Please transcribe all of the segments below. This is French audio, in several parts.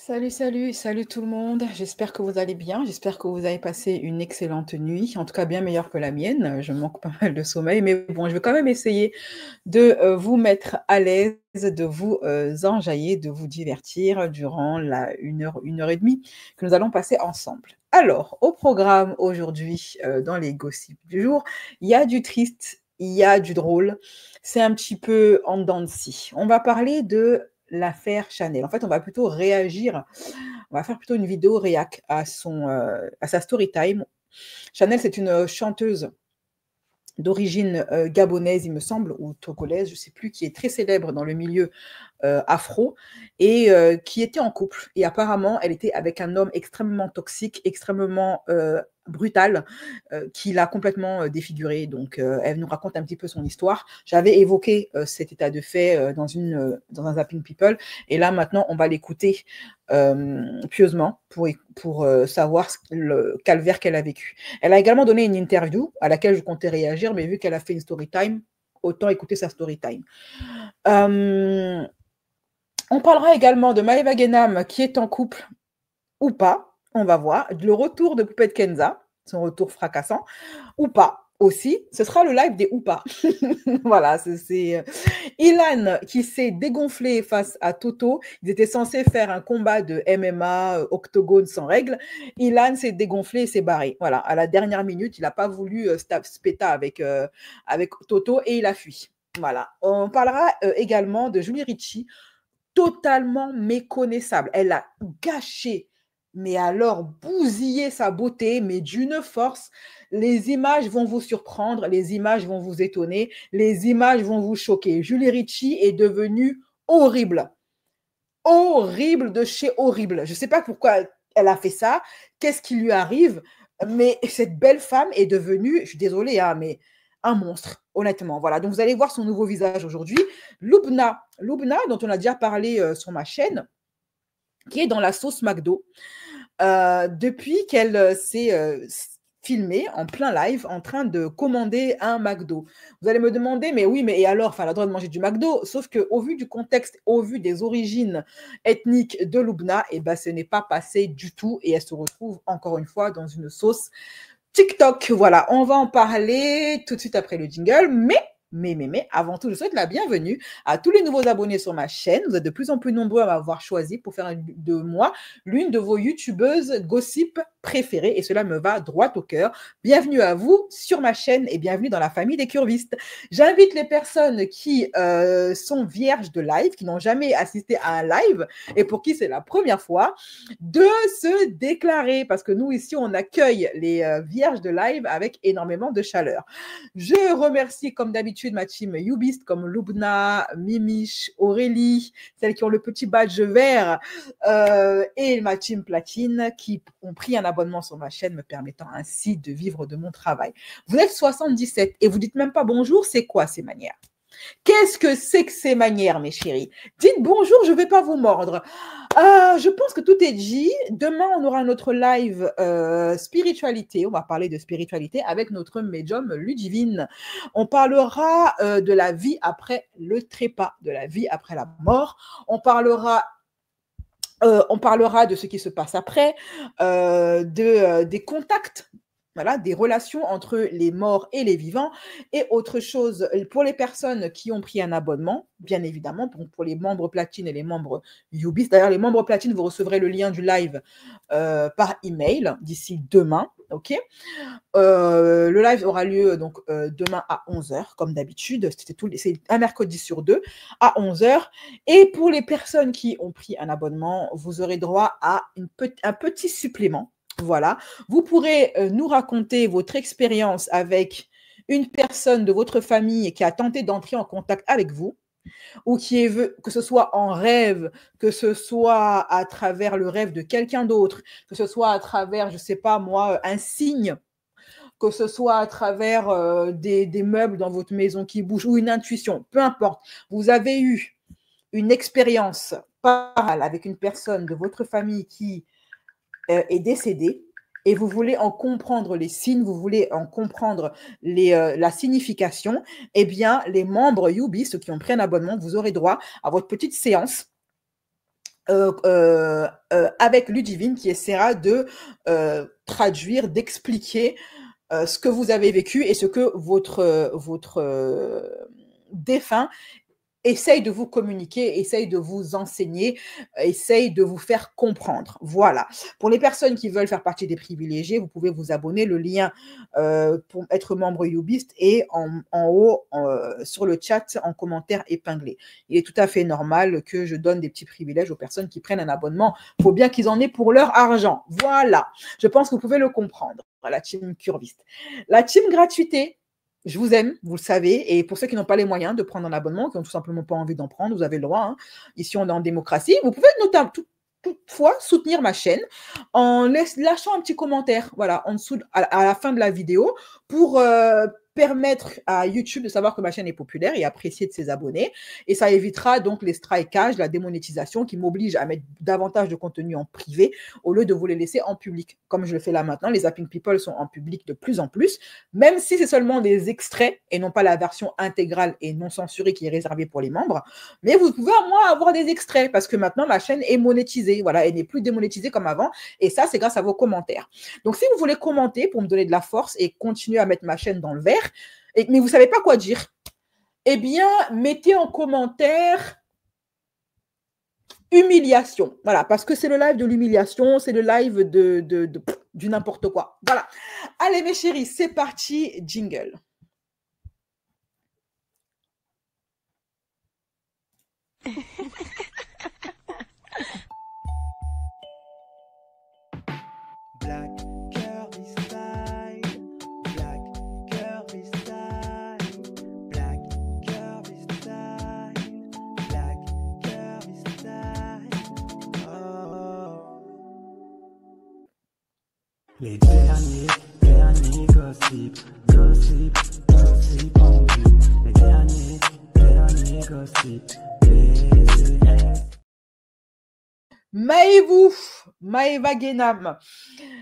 Salut, salut, salut tout le monde. J'espère que vous allez bien. J'espère que vous avez passé une excellente nuit, en tout cas bien meilleure que la mienne. Je manque pas mal de sommeil, mais bon, je vais quand même essayer de vous mettre à l'aise, de vous enjailler, de vous divertir durant la une heure et demie que nous allons passer ensemble. Alors, au programme aujourd'hui, dans les gossips du jour, il y a du triste, il y a du drôle. C'est un petit peu en dents de scie. On va parler de l'affaire Chanel. En fait, on va plutôt réagir, on va faire plutôt une vidéo réac à sa story time. Chanel, c'est une chanteuse d'origine gabonaise, il me semble, ou togolaise, je ne sais plus, qui est très célèbre dans le milieu afro et qui était en couple. Et apparemment, elle était avec un homme extrêmement toxique, extrêmement brutal, qui l'a complètement défigurée. Donc, elle nous raconte un petit peu son histoire. J'avais évoqué cet état de fait dans un Zapping People. Et là, maintenant, on va l'écouter pieusement pour savoir le calvaire qu'elle a vécu. Elle a également donné une interview à laquelle je comptais réagir, mais vu qu'elle a fait une story time, autant écouter sa story time. On parlera également de Maëva Guénam qui est en couple ou pas, on va voir. Le retour de Poupette Kenza, son retour fracassant, ou pas aussi. Ce sera le live des ou pas. Voilà, c'est Ilan qui s'est dégonflé face à Toto. Ils étaient censés faire un combat de MMA octogone sans règles. Ilan s'est dégonflé et s'est barré. Voilà, à la dernière minute, il n'a pas voulu spéta avec Toto et il a fui. Voilà. On parlera également de Julie Ricci, totalement méconnaissable. Elle a gâché, mais alors bousillé sa beauté, mais d'une force. Les images vont vous surprendre, les images vont vous étonner, les images vont vous choquer. Julie Ricci est devenue horrible. Horrible de chez horrible. Je ne sais pas pourquoi elle a fait ça, qu'est-ce qui lui arrive, mais cette belle femme est devenue, je suis désolée, hein, mais un monstre, honnêtement. Voilà, donc vous allez voir son nouveau visage aujourd'hui. Loubna, dont on a déjà parlé sur ma chaîne, qui est dans la sauce McDo, depuis qu'elle s'est filmée en plein live en train de commander un McDo. Vous allez me demander, mais oui, mais et alors, enfin, elle a le droit de manger du McDo, sauf qu'au vu du contexte, au vu des origines ethniques de Loubna, eh ben, ce n'est pas passé du tout et elle se retrouve encore une fois dans une sauce TikTok. Voilà, on va en parler tout de suite après le jingle, mais, avant tout, je souhaite la bienvenue à tous les nouveaux abonnés sur ma chaîne. Vous êtes de plus en plus nombreux à m'avoir choisi pour faire de moi l'une de vos youtubeuses gossip préférées et cela me va droit au cœur. Bienvenue à vous sur ma chaîne et bienvenue dans la famille des curvistes. J'invite les personnes qui sont vierges de live, qui n'ont jamais assisté à un live et pour qui c'est la première fois, de se déclarer parce que nous ici, on accueille les vierges de live avec énormément de chaleur. Je remercie comme d'habitude ma team Youbist comme Loubna, Mimiche, Aurélie, celles qui ont le petit badge vert et ma team Platine qui ont pris un abonnement sur ma chaîne me permettant ainsi de vivre de mon travail. Vous êtes 77 et vous dites même pas bonjour, c'est quoi ces manières? Qu'est-ce que c'est que ces manières, mes chéris? Dites bonjour, je ne vais pas vous mordre. Je pense que tout est dit. Demain, on aura notre live spiritualité. On va parler de spiritualité avec notre médium Ludivine. On parlera de la vie après le trépas, de la vie après la mort. On parlera de ce qui se passe après, des contacts, voilà, des relations entre les morts et les vivants. Et autre chose, pour les personnes qui ont pris un abonnement, bien évidemment, pour les membres platine et les membres Youbis. D'ailleurs, les membres platine, vous recevrez le lien du live par email d'ici demain. Ok. Le live aura lieu donc demain à 11h, comme d'habitude. C'est un mercredi sur deux à 11h. Et pour les personnes qui ont pris un abonnement, vous aurez droit à un petit supplément. Voilà. Vous pourrez nous raconter votre expérience avec une personne de votre famille qui a tenté d'entrer en contact avec vous, ou qui est, que ce soit en rêve, que ce soit à travers le rêve de quelqu'un d'autre, que ce soit à travers, je ne sais pas moi, un signe, que ce soit à travers des meubles dans votre maison qui bougent ou une intuition, peu importe. Vous avez eu une expérience parallèle avec une personne de votre famille qui est décédée et vous voulez en comprendre les signes, vous voulez en comprendre la signification, eh bien, les membres Youbi, ceux qui ont pris un abonnement, vous aurez droit à votre petite séance avec Ludivine qui essaiera de traduire, d'expliquer ce que vous avez vécu et ce que votre défunt essaye de vous communiquer, essaye de vous enseigner, essaye de vous faire comprendre. Voilà. Pour les personnes qui veulent faire partie des privilégiés, vous pouvez vous abonner. Le lien pour être membre Youbist est en haut sur le chat en commentaire épinglé. Il est tout à fait normal que je donne des petits privilèges aux personnes qui prennent un abonnement. Il faut bien qu'ils en aient pour leur argent. Voilà. Je pense que vous pouvez le comprendre, la team Curviste. La team gratuité, je vous aime, vous le savez, et pour ceux qui n'ont pas les moyens de prendre un abonnement, qui n'ont tout simplement pas envie d'en prendre, vous avez le droit, hein. Ici on est en démocratie, vous pouvez notamment toutefois soutenir ma chaîne en lâchant un petit commentaire, voilà, en dessous, à la fin de la vidéo, pour permettre à YouTube de savoir que ma chaîne est populaire et appréciée de ses abonnés. Et ça évitera donc les strikeages, la démonétisation qui m'oblige à mettre davantage de contenu en privé au lieu de vous les laisser en public. Comme je le fais là maintenant, les Zapping People sont en public de plus en plus, même si c'est seulement des extraits et non pas la version intégrale et non censurée qui est réservée pour les membres. Mais vous pouvez au moins avoir des extraits parce que maintenant ma chaîne est monétisée. Voilà, elle n'est plus démonétisée comme avant. Et ça, c'est grâce à vos commentaires. Donc, si vous voulez commenter pour me donner de la force et continuer à mettre ma chaîne dans le vert, mais vous ne savez pas quoi dire, eh bien, mettez en commentaire humiliation. Voilà, parce que c'est le live de l'humiliation, c'est le live du n'importe quoi. Voilà. Allez, mes chéris, c'est parti, jingle. Black curvy style, black curvy style, black curvy style, black curvy style. Oh. Les derniers gossip, gossip, gossip en vue. Les derniers gossip, Maëva Guénam.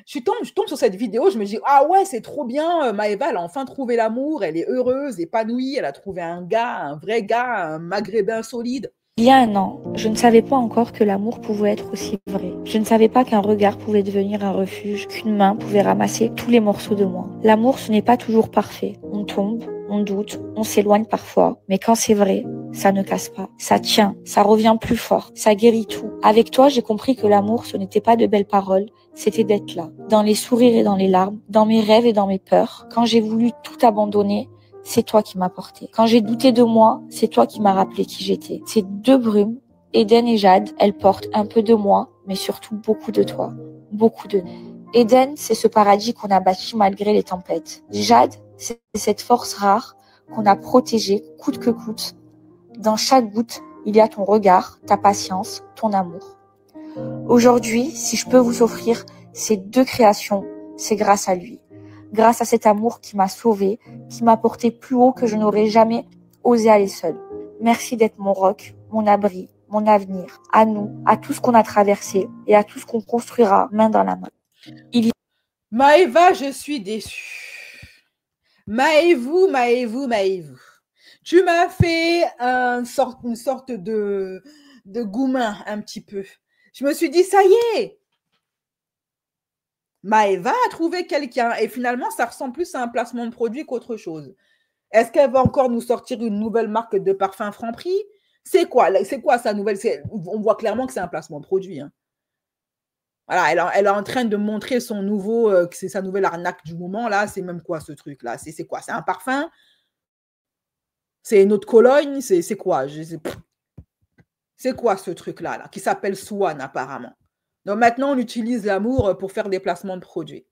Je tombe sur cette vidéo, je me dis, ah ouais, c'est trop bien, Maëva, elle a enfin trouvé l'amour, elle est heureuse, épanouie, elle a trouvé un gars, un vrai gars, un maghrébin solide. Il y a un an, je ne savais pas encore que l'amour pouvait être aussi vrai. Je ne savais pas qu'un regard pouvait devenir un refuge, qu'une main pouvait ramasser tous les morceaux de moi. L'amour, ce n'est pas toujours parfait. On tombe, on doute, on s'éloigne parfois, mais quand c'est vrai, ça ne casse pas. Ça tient, ça revient plus fort, ça guérit tout. Avec toi, j'ai compris que l'amour, ce n'était pas de belles paroles, c'était d'être là. Dans les sourires et dans les larmes, dans mes rêves et dans mes peurs. Quand j'ai voulu tout abandonner, c'est toi qui m'as porté. Quand j'ai douté de moi, c'est toi qui m'as rappelé qui j'étais. Ces deux brumes, Eden et Jade, elles portent un peu de moi, mais surtout beaucoup de toi. Beaucoup de nous. Eden, c'est ce paradis qu'on a bâti malgré les tempêtes. Jade, c'est cette force rare qu'on a protégée coûte que coûte. Dans chaque goutte, il y a ton regard, ta patience, ton amour. Aujourd'hui, si je peux vous offrir ces deux créations, c'est grâce à lui. Grâce à cet amour qui m'a sauvée, qui m'a porté plus haut que je n'aurais jamais osé aller seule. Merci d'être mon roc, mon abri, mon avenir, à nous, à tout ce qu'on a traversé et à tout ce qu'on construira main dans la main. Maëva, je suis déçue. Maëvou. Tu m'as fait une sorte de goumin un petit peu. Je me suis dit, ça y est, Maëva a trouvé quelqu'un et finalement, ça ressemble plus à un placement de produit qu'autre chose. Est-ce qu'elle va encore nous sortir une nouvelle marque de parfum Franprix? C'est quoi sa nouvelle? On voit clairement que c'est un placement de produit. Hein. Voilà, elle est en train de montrer son nouveau, que c'est sa nouvelle arnaque du moment. Là, c'est même quoi ce truc-là? C'est quoi? C'est un parfum? C'est une autre Cologne? C'est quoi? C'est quoi ce truc-là là, qui s'appelle Swan apparemment? Donc maintenant, on utilise l'amour pour faire des placements de produits.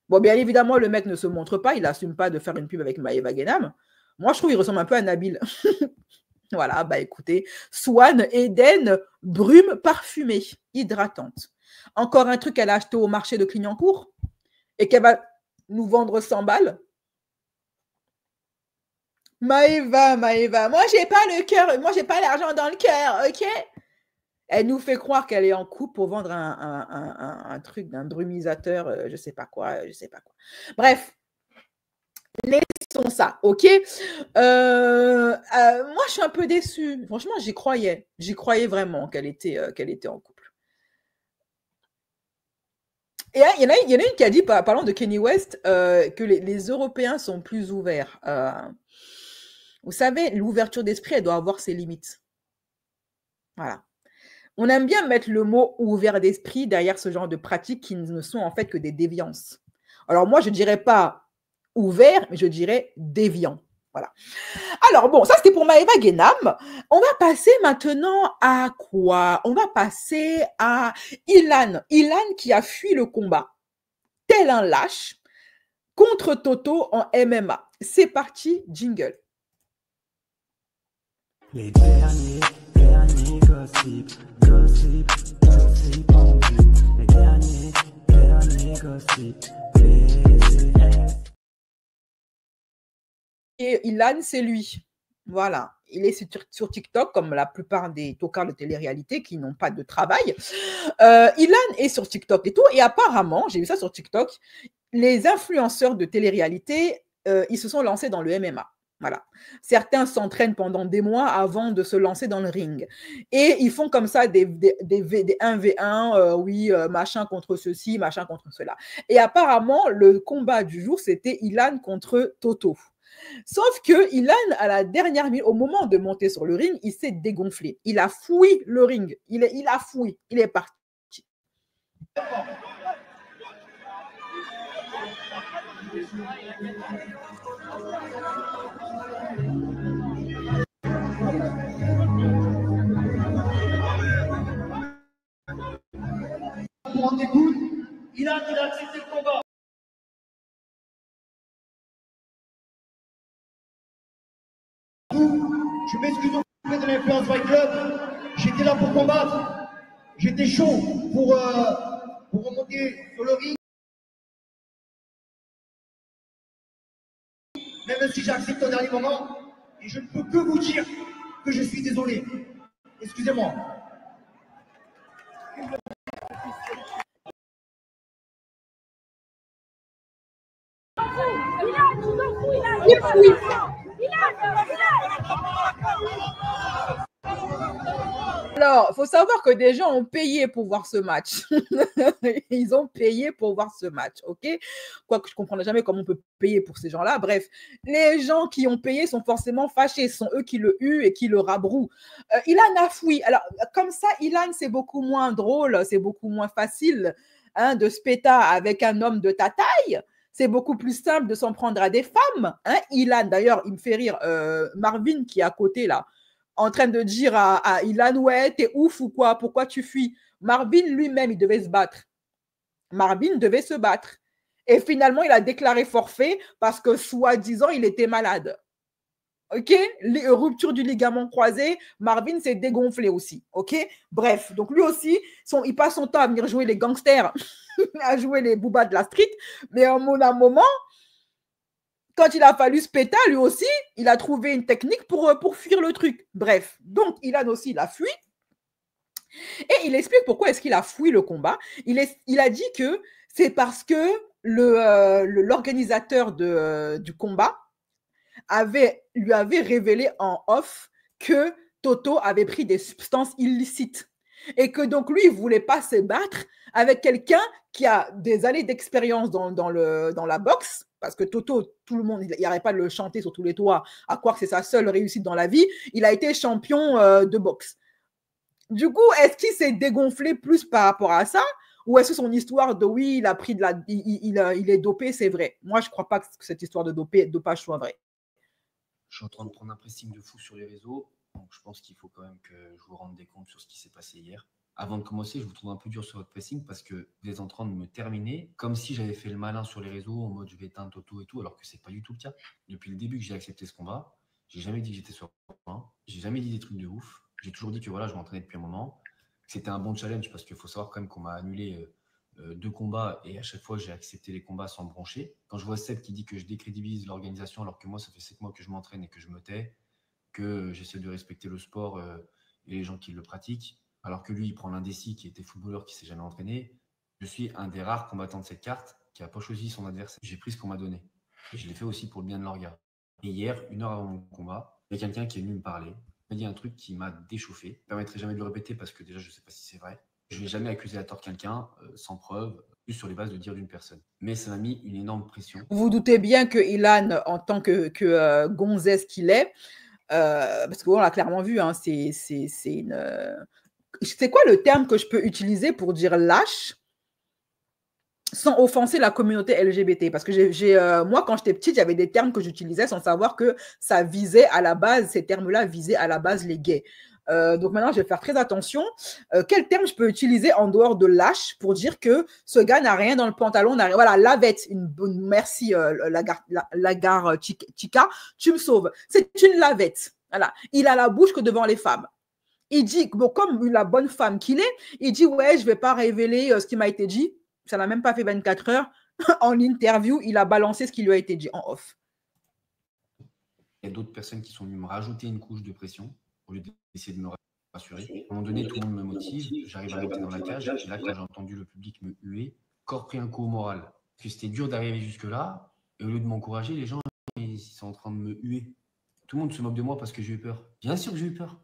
Bon, bien évidemment, le mec ne se montre pas, il n'assume pas de faire une pub avec Maëva Guénam. Moi, je trouve qu'il ressemble un peu à Nabil. Voilà, bah écoutez, Swan, Eden, brume parfumée, hydratante. Encore un truc qu'elle a acheté au marché de Clignancourt et qu'elle va nous vendre 100 balles. Maëva, moi j'ai pas le cœur, moi j'ai pas l'argent dans le cœur, ok? Elle nous fait croire qu'elle est en couple pour vendre un truc d'un brumisateur, je sais pas quoi. Bref, Laissons ça, ok. Moi, je suis un peu déçue. Franchement, j'y croyais. J'y croyais vraiment qu'elle était en couple. Et il y en a une qui a dit, parlant de Kanye West, que les Européens sont plus ouverts. Vous savez, l'ouverture d'esprit, elle doit avoir ses limites. Voilà. On aime bien mettre le mot ouvert d'esprit derrière ce genre de pratiques qui ne sont en fait que des déviances. Alors moi, je ne dirais pas ouvert, mais je dirais déviant. Voilà. Alors bon, ça c'était pour Maëva Guénam. On va passer maintenant à quoi? On va passer à Ilan. Ilan qui a fui le combat, tel un lâche, contre Toto en MMA. C'est parti, jingle. Les derniers gossip en vue. Les derniers gossip. Et Ilan, c'est lui. Voilà. Il est sur TikTok, comme la plupart des tocards de télé-réalité qui n'ont pas de travail. Ilan est sur TikTok et tout. Et apparemment, j'ai vu ça sur TikTok, les influenceurs de télé-réalité, ils se sont lancés dans le MMA. Voilà. Certains s'entraînent pendant des mois avant de se lancer dans le ring. Et ils font comme ça des 1v1, oui, machin contre ceci, machin contre cela. Et apparemment, le combat du jour, c'était Ilan contre Toto. Sauf que Ilan, à la dernière minute, au moment de monter sur le ring, il s'est dégonflé. Il a fouillé le ring. Il a fouillé. Il est parti. Pour en écoute, Ilan, il a accepté le combat. Je m'excuse auprès de l'Influence Fight Club. J'étais là pour combattre. J'étais chaud pour remonter sur le ring. Même si j'ai accepté au dernier moment, et je ne peux que vous dire que je suis désolé. Excusez-moi. Alors, il faut savoir que des gens ont payé pour voir ce match. Ils ont payé pour voir ce match, ok? Quoique je ne comprendrai jamais comment on peut payer pour ces gens-là. Bref, les gens qui ont payé sont forcément fâchés. Ce sont eux qui le huent et qui le rabrouent. Ilan a fouillé. Alors, comme ça, Ilan, c'est beaucoup moins drôle, c'est beaucoup moins facile de se péter avec un homme de ta taille. C'est beaucoup plus simple de s'en prendre à des femmes. Ilan, d'ailleurs, il me fait rire. Marvin qui est à côté, là, en train de dire à Ilan, ouais, t'es ouf ou quoi? Pourquoi tu fuis? Marvin lui-même, il devait se battre. Marvin devait se battre. Et finalement, il a déclaré forfait parce que, soi-disant, il était malade. OK? Rupture du ligament croisé. Marvin s'est dégonflé aussi. OK? Bref, donc lui aussi, il passe son temps à venir jouer les gangsters, à jouer les boubas de la street. Mais à un moment, quand il a fallu se péter, lui aussi, il a trouvé une technique pour fuir le truc. Bref, donc Ilan aussi, il a fui. Et il explique pourquoi est-ce qu'il a fui le combat. Il a dit que c'est parce que l'organisateur du combat lui avait révélé en off que Toto avait pris des substances illicites. Et que donc lui, il ne voulait pas se battre avec quelqu'un qui a des années d'expérience dans la boxe, parce que Toto, tout le monde, il n'arrête pas de le chanter sur tous les toits, à croire que c'est sa seule réussite dans la vie. Il a été champion de boxe. Du coup, est-ce qu'il s'est dégonflé plus par rapport à ça, ou est-ce que son histoire de oui, il a pris il est dopé, c'est vrai? Moi, je ne crois pas que cette histoire de dopage soit vraie. Je suis en train de prendre un pressing de fou sur les réseaux, donc je pense qu'il faut quand même que je vous rende des comptes sur ce qui s'est passé hier. Avant de commencer, je vous trouve un peu dur sur votre pressing parce que vous êtes en train de me terminer comme si j'avais fait le malin sur les réseaux en mode je vais éteindre Toto et tout, alors que c'est pas du tout le cas. Depuis le début que j'ai accepté ce combat, j'ai jamais dit que j'étais sur le point, j'ai jamais dit des trucs de ouf. J'ai toujours dit que voilà, je m'entraînais depuis un moment, que c'était un bon challenge parce qu'il faut savoir quand même qu'on m'a annulé 2 combats et à chaque fois j'ai accepté les combats sans me broncher. Quand je vois Seb qui dit que je décrédibilise l'organisation alors que moi ça fait 7 mois que je m'entraîne et que je me tais, que j'essaie de respecter le sport et les gens qui le pratiquent, alors que lui il prend l'indécis qui était footballeur qui s'est jamais entraîné, je suis un des rares combattants de cette carte qui n'a pas choisi son adversaire. J'ai pris ce qu'on m'a donné. Et je l'ai fait aussi pour le bien de leur gars. Et hier, 1 heure avant mon combat, il y a quelqu'un qui est venu me parler. Il m'a dit un truc qui m'a déchauffé. Je ne permettrai jamais de le répéter parce que déjà, je ne sais pas si c'est vrai. Je ne vais jamais accuser à tort quelqu'un sans preuve, juste sur les bases de dire d'une personne. Mais ça m'a mis une énorme pression. Vous vous doutez bien que Ilan, en tant que gonzesse qu'il est, parce qu'on l'a clairement vu, hein, c'est une... C'est quoi le terme que je peux utiliser pour dire lâche sans offenser la communauté LGBT? Parce que moi, quand j'étais petite, j'avais des termes que j'utilisais sans savoir que ça visait à la base, ces termes-là visaient à la base les gays. Donc maintenant, je vais faire très attention. Quel terme je peux utiliser en dehors de lâche pour dire que ce gars n'a rien dans le pantalon, n'a rien. Voilà, lavette. Merci, Lagar Chica, tu me sauves. C'est une lavette. Voilà. Il a la bouche que devant les femmes. Il dit, bon, comme la bonne femme qu'il est, il dit, ouais, je ne vais pas révéler ce qui m'a été dit. Ça n'a même pas fait 24 heures. En interview, il a balancé ce qui lui a été dit en off. Il y a d'autres personnes qui sont venues me rajouter une couche de pression au lieu d'essayer de me rassurer. À un moment donné, tout le monde me motive. J'arrive à rester dans la cage. Et là, quand j'ai entendu le public me huer, corps pris un coup au moral. Parce que c'était dur d'arriver jusque-là. Et au lieu de m'encourager, les gens ils sont en train de me huer. Tout le monde se moque de moi parce que j'ai eu peur. Bien sûr que j'ai eu peur.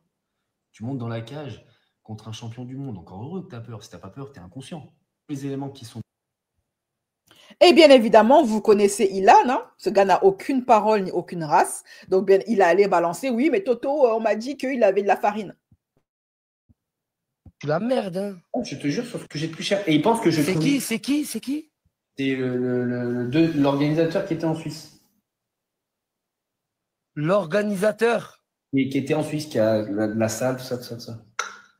Tu montes dans la cage contre un champion du monde. Encore heureux que tu as peur. Si tu n'as pas peur, tu es inconscient. Les éléments qui sont... Et bien évidemment, vous connaissez Ilan, hein? Ce gars n'a aucune parole ni aucune race. Donc, bien, il a allé balancer, oui, mais Toto, on m'a dit qu'il avait de la farine. Tu la merde, hein. Je te jure, sauf que j'ai plus cher. Et il pense que je... C'est qui? C'est l'organisateur qui était en Suisse. L'organisateur? Et qui était en Suisse, qui a la salle, tout ça.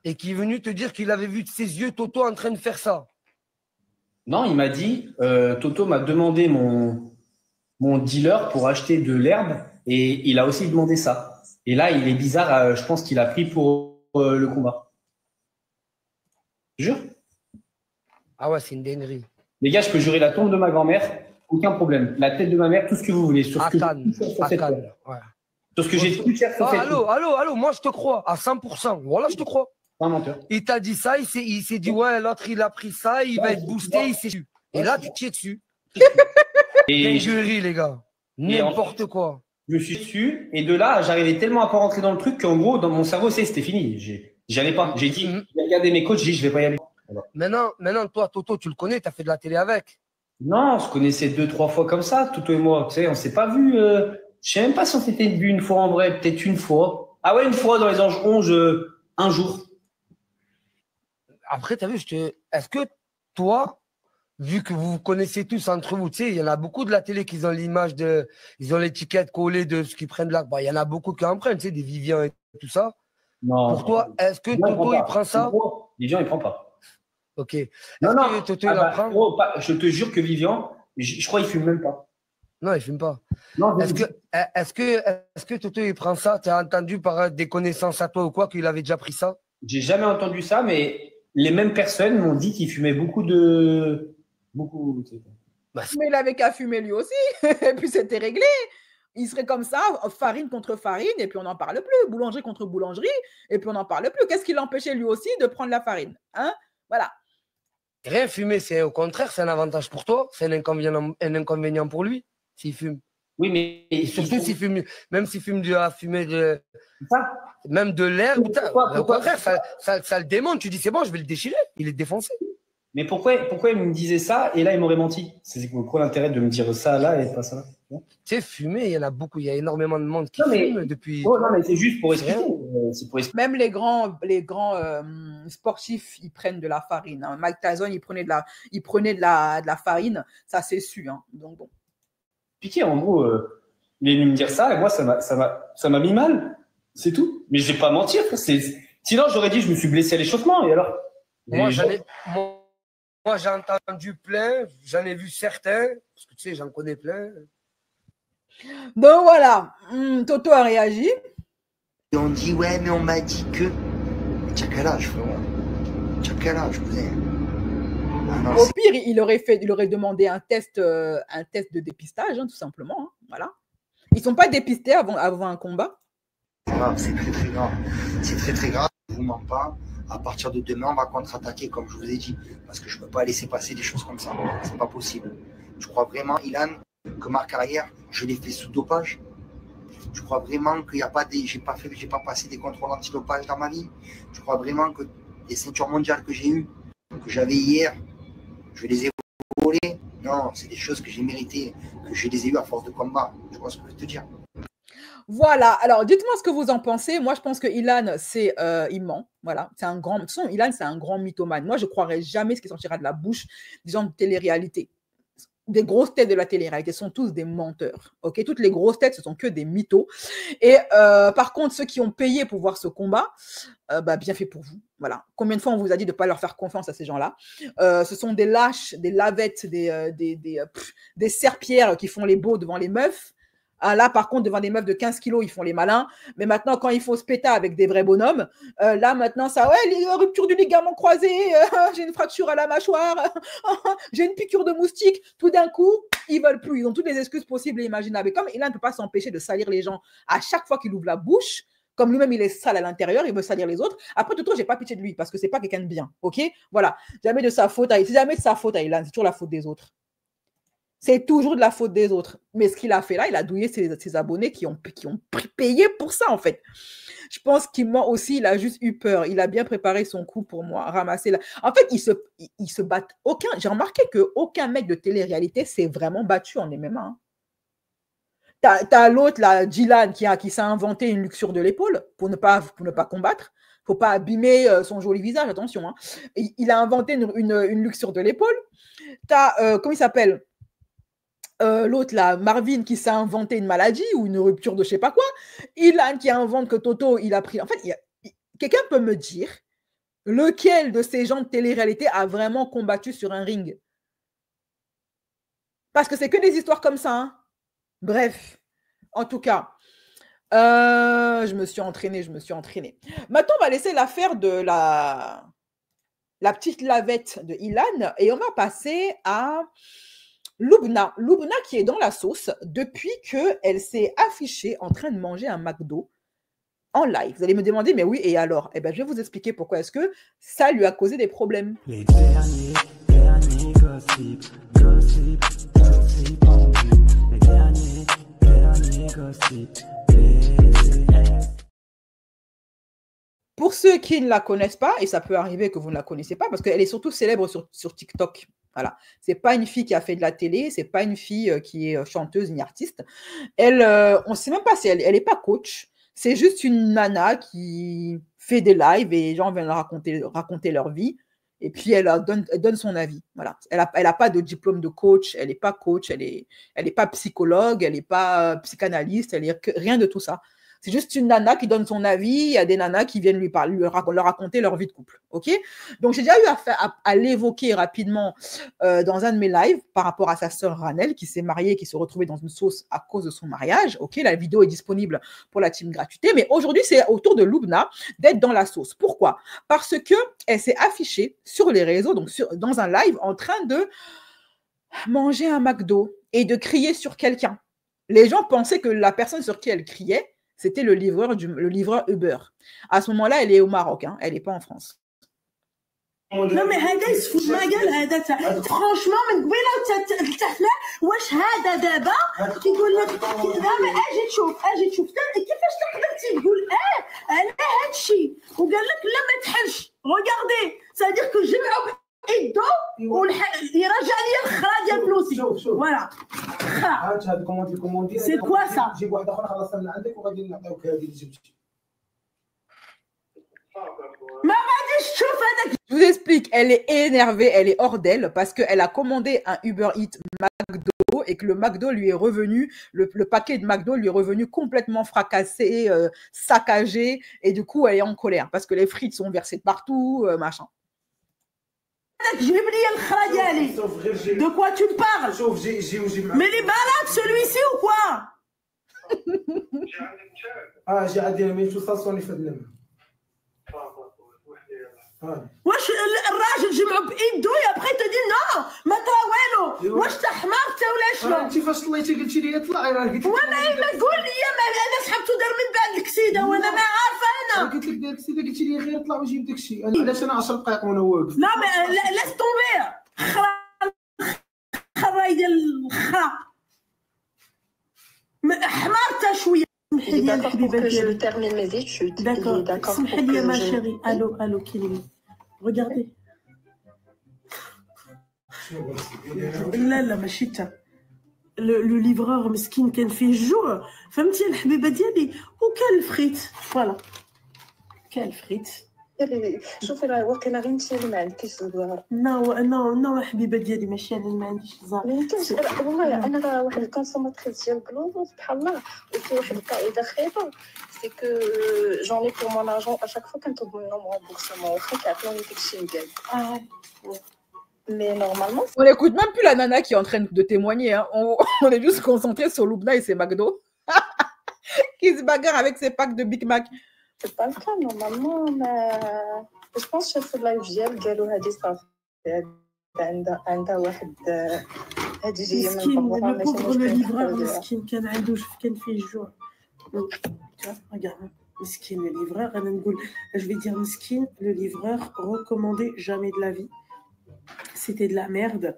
Et qui est venu te dire qu'il avait vu de ses yeux Toto en train de faire ça? Non, il m'a dit, Toto m'a demandé mon dealer pour acheter de l'herbe et il a aussi demandé ça. Et là, il est bizarre, je pense qu'il a pris pour le combat. Jure. Ah ouais, c'est une dinguerie. Les gars, je peux jurer la tombe de ma grand-mère, aucun problème. La tête de ma mère, tout ce que vous voulez. Sur ce que j'ai plus cher sur cette allô, moi je te crois, à 100%. Voilà, je te crois. Un menteur. Il t'a dit ça, il s'est dit, ouais, l'autre il a pris ça, il va être boosté, il s'est su. Et là, tu tiens dessus. Et jury, les gars. N'importe quoi. Je suis dessus, et de là, j'arrivais tellement à pas rentrer dans le truc qu'en gros, dans mon cerveau, c'était fini. J'allais pas. J'ai dit, j'ai regardé mes coachs, j'ai dit, je vais pas y aller. Voilà. Maintenant, toi, Toto, tu le connais, tu as fait de la télé avec. Non, on se connaissait 2-3 fois comme ça, Toto et moi. Tu sais, on s'est pas vu. Je sais même pas si on s'était vu une fois en vrai, peut-être une fois. Ah ouais, une fois dans les Anges 11, un jour. Après, tu as vu, est-ce que toi, vu que vous vous connaissez tous entre vous, tu sais, il y en a beaucoup de la télé qui ont l'image de. Ils ont l'étiquette collée de ce qu'ils prennent là. Bah, il y en a beaucoup qui en prennent, tu sais, des Vivian et tout ça. Non. Pour toi, est-ce que Toto, il prend ça? Vivian, il prend pas. Ok. Non, que Toto, il en prend? Gros, je te jure que Vivian, je crois qu'il fume même pas. Non, il fume pas. Non, est-ce que Toto, il prend ça? Tu as entendu par des connaissances à toi ou quoi qu'il avait déjà pris ça? J'ai jamais entendu ça, mais les mêmes personnes m'ont dit qu'il fumait beaucoup. Mais il avait qu'à fumer lui aussi, et puis c'était réglé. Il serait comme ça, farine contre farine, et puis on n'en parle plus. Boulangerie contre boulangerie, et puis on n'en parle plus. Qu'est-ce qui l'empêchait lui aussi de prendre la farine, hein? Voilà. Rien fumer, c'est au contraire, c'est un avantage pour toi, c'est un inconvénient pour lui s'il fume. Oui, mais surtout s'il fume, même s'il fume même de l'herbe, au contraire, ça le démonte. Tu dis c'est bon, je vais le déchirer, il est défoncé. Mais pourquoi il me disait ça et là il m'aurait menti? C'est quoi l'intérêt de me dire ça là et pas ça là? Tu sais, fumer, il y en a beaucoup, il y a énormément de monde qui fume depuis. Oh, non, mais c'est juste pour expliquer. Même les grands sportifs, ils prennent de la farine. Hein. Mike Tyson, il prenait de la farine, ça c'est su. Hein. Donc bon. Piqué, en gros, il est venu me dire ça et moi ça m'a mis mal, c'est tout. Mais je vais pas mentir, sinon j'aurais dit je me suis blessé à l'échauffement et alors. Moi j'ai entendu plein, j'en ai vu certains, parce que tu sais, j'en connais plein. Donc voilà, Toto a réagi. Et on dit, ouais, mais on m'a dit que. Tu as quel âge, frérot? Tu as quel âge, cousin? Au pire, il aurait demandé un test de dépistage, hein, tout simplement. Hein, voilà. Ils ne sont pas dépistés avant un combat. C'est très, très grave. C'est très, très grave. Je ne vous mens pas. À partir de demain, on va contre-attaquer, comme je vous ai dit. Parce que je ne peux pas laisser passer des choses comme ça. C'est pas possible. Je crois vraiment, Ilan, que ma carrière, je l'ai fait sous dopage. Je crois vraiment qu'il n'y a pas des. J'ai pas passé des contrôles anti-dopage dans ma vie. Je crois vraiment que les ceintures mondiales que j'ai eues, que j'avais hier, je les ai volées. Non, c'est des choses que j'ai méritées, que je les ai eues à force de combat. Je vois ce que je veux te dire. Voilà, alors dites-moi ce que vous en pensez. Moi, je pense que Ilan, il ment. Voilà, c'est un grand. De toute façon, Ilan, c'est un grand mythomane. Moi, je ne croirais jamais ce qui sortira de la bouche des gens de télé-réalité. Des grosses têtes de la télé-réalité sont tous des menteurs. Ok, toutes les grosses têtes, ce sont que des mythos. Et par contre, ceux qui ont payé pour voir ce combat, bien fait pour vous. Voilà. Combien de fois on vous a dit de ne pas leur faire confiance à ces gens-là? Ce sont des lâches, des lavettes, des serpillères qui font les beaux devant les meufs. Ah, là, par contre, devant des meufs de 15 kilos, ils font les malins. Mais maintenant, quand il faut se péter avec des vrais bonhommes, là, maintenant, ça, ouais, les ruptures du ligament croisé, j'ai une fracture à la mâchoire, j'ai une piqûre de moustique. Tout d'un coup, ils veulent plus. Ils ont toutes les excuses possibles et imaginables. Et comme Ilan ne peut pas s'empêcher de salir les gens à chaque fois qu'il ouvre la bouche, comme lui-même, il est sale à l'intérieur, il veut salir les autres. Après, tout le temps, j'ai pas pitié de lui parce que c'est pas quelqu'un de bien. OK? Voilà. Jamais de sa faute. C'est jamais de sa faute à Ilan. C'est toujours la faute des autres. C'est toujours de la faute des autres. Mais ce qu'il a fait là, il a douillé ses abonnés qui ont payé pour ça, en fait. Je pense qu'il ment aussi, il a juste eu peur. Il a bien préparé son coup pour moi, ramasser là. En fait, ils se battent. J'ai remarqué qu'aucun mec de télé-réalité s'est vraiment battu en MMA. Hein. T'as l'autre, là, Dylan, qui s'est inventé une luxure de l'épaule pour ne pas combattre. Faut pas abîmer son joli visage, attention. Hein. Il a inventé une luxure de l'épaule. T'as, comment il s'appelle l'autre là, Marvin, qui s'est inventé une maladie ou une rupture de je sais pas quoi. Ilan qui invente que Toto, il a pris. En fait, quelqu'un peut me dire lequel de ces gens de télé-réalité a vraiment combattu sur un ring? Parce que c'est que des histoires comme ça. Hein. Bref, en tout cas, je me suis entraînée. Maintenant, on va laisser l'affaire de la petite lavette de Ilan et on va passer à Lubna qui est dans la sauce depuis qu'elle s'est affichée en train de manger un McDo en live. Vous allez me demander, mais oui, et alors? Eh bien, je vais vous expliquer pourquoi est-ce que ça lui a causé des problèmes. Les derniers gossip en vue. Les derniers gossip. Pour ceux qui ne la connaissent pas, et ça peut arriver que vous ne la connaissez pas, parce qu'elle est surtout célèbre sur TikTok. Voilà, c'est pas une fille qui a fait de la télé, c'est pas une fille qui est chanteuse ni artiste. Elle, on sait même pas si elle est pas coach. C'est juste une nana qui fait des lives et les gens viennent raconter leur vie. Et puis elle donne son avis. Voilà, elle a pas de diplôme de coach, elle est pas coach, elle est pas psychologue, elle est pas psychanalyste, elle est rien de tout ça. C'est juste une nana qui donne son avis. Il y a des nanas qui viennent leur raconter leur vie de couple. Ok. Donc, j'ai déjà eu à l'évoquer rapidement dans un de mes lives par rapport à sa sœur Ranel qui s'est mariée, qui se retrouvait dans une sauce à cause de son mariage. Ok. La vidéo est disponible pour la team gratuité. Mais aujourd'hui, c'est au tour de Lubna d'être dans la sauce. Pourquoi? Parce qu'elle s'est affichée sur les réseaux, donc dans un live, en train de manger un McDo et de crier sur quelqu'un. Les gens pensaient que la personne sur qui elle criait, c'était le livreur Uber. À ce moment-là, elle est au Maroc, hein, elle n'est pas en France. Non mais هذا يسفك ما قال هذا فرانشمون من قبيله تحنا واش هذا دابا كيقول لك دابا اجي تشوف كيفاش تقدر تقول انا هذا الشيء وقال لك لا ما تحلش regardez ça veut dire que جمعوا يدو ويرجع لي الخرا ديال فلوسي فوالا هات هاد كوموندي سي كوا سا جيب واحد اخر خلصنا من عندك وغادي نعطيوك هذه اللي جبتي ما غاديش تشوف هذاك. Je vous explique, elle est énervée, elle est hors d'elle parce qu'elle a commandé un Uber Eats McDo et que le McDo lui est revenu, le paquet de McDo lui est revenu complètement fracassé, saccagé et du coup elle est en colère parce que les frites sont versées partout, machin. De quoi tu me parles? Mais les balades, celui-ci ou quoi? j'ai عندي مين تو صاصوني في النم. واش الراجل جمعوا بايدو ابخي تدي نو ما طرا والو واش تا حمار تا ولا شنو؟ انت فاش طليتي قلتي لي طلعي راه قلت لك وانا ما قول لي انا سحبته دار من بعد الكسيده وانا ما عارفه انا قلت لك دير الكسيده قلتي لي غير طلع وجيب داك الشيء علاش انا 10 دقائق وانا واقف لا لاس طومبي خراي ديال الخرا حمارتها شويه. سمحي Il est لي d'accord pour الحبيبه que je ديالي. termine mes études. Il est D'accord. d'accord pour سمحي لي que ما je... chérie. Allô كلمي. Regardez. لا ماشي تا. لو ليفرور مسكين كان فيه الجوع فهمتي الحبيبه ديالي وكان الفريت فوالا كان الفريت. شوفي راه واقيلا غير انت اللي ما عندكيش الزهر. نو حبيبه ديالي ماشي انا اللي ما عنديش الزهر. والله انا راه واحد الكونسوماتريس ديال البلوز سبحان الله. وفي واحد القاعده خايبه سي كو جون اي بور مون ارجون اشاك فوا كنطلب منهم رامبورسمون واخا كيعطيوني داكشي مزيان. Mais normalement... On n'écoute même plus la nana qui est en train de témoigner. Hein. On est juste concentré sur Loubna et ses McDo qui se bagarrent avec ses packs de Big Mac. C'est pas le cas normalement, mais je pense que c'est live ديال قالوا هذه صافي عندها واحد هذه جايه من بابا ماشي مشكل. لو ليفرور مسكين كان عنده كان فيه الجوع. Regarde, مسكين le livreur, انا نقول je vais dire مسكين le livreur recommandé jamais de la vie. C'était de la merde.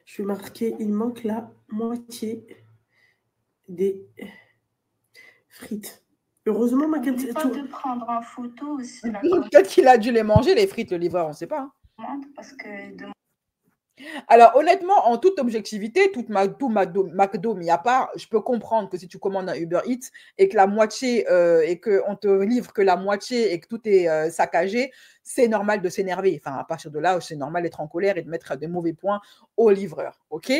Je vais marquer, il manque la moitié des frites. Heureusement, ma carte. Pas de prendre en photo aussi. Peut-être qu'il a dû les manger, les frites, le livreur, on ne sait pas. Hein. Parce que alors, honnêtement, en toute objectivité, tout McDo mis à part, je peux comprendre que si tu commandes un Uber Eats et que la moitié, et qu'on te livre que la moitié et que tout est saccagé, c'est normal de s'énerver. Enfin, à partir de là, c'est normal d'être en colère et de mettre des mauvais points au livreur. OK?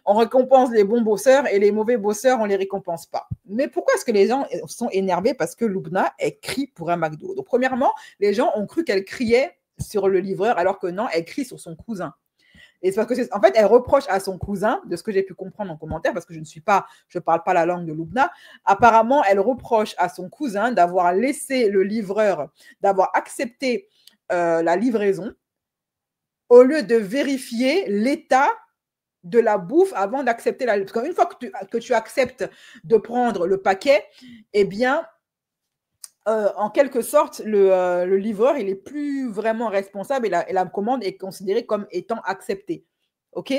On récompense les bons bosseurs et les mauvais bosseurs, on ne les récompense pas. Mais pourquoi est-ce que les gens sont énervés? Parce que Loubna, elle crie pour un McDo. Donc, premièrement, les gens ont cru qu'elle criait sur le livreur alors que non, elle crie sur son cousin. Et c'est parce que, en fait, elle reproche à son cousin, de ce que j'ai pu comprendre en commentaire, parce que je ne parle pas la langue de Loubna. Apparemment, elle reproche à son cousin d'avoir laissé le livreur, d'avoir accepté la livraison, au lieu de vérifier l'état de la bouffe avant d'accepter la livraison. Parce qu'une fois que tu acceptes de prendre le paquet, eh bien, en quelque sorte, le livreur, il n'est plus vraiment responsable et la commande est considérée comme étant acceptée. OK?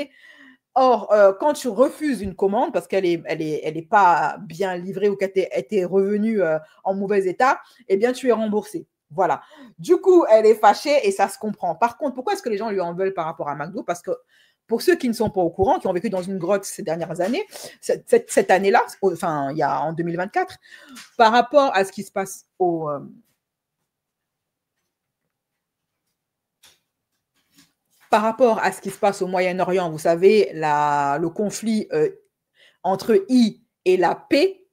Or, quand tu refuses une commande parce qu'elle est pas bien livrée ou qu'elle était revenue en mauvais état, eh bien, tu es remboursé. Voilà. Du coup, elle est fâchée et ça se comprend. Par contre, pourquoi est-ce que les gens lui en veulent par rapport à McDo? Parce que pour ceux qui ne sont pas au courant, qui ont vécu dans une grotte ces dernières années, cette année-là, enfin, il y a en 2024, par rapport à ce qui se passe au Moyen-Orient, vous savez, le conflit entre I et la P.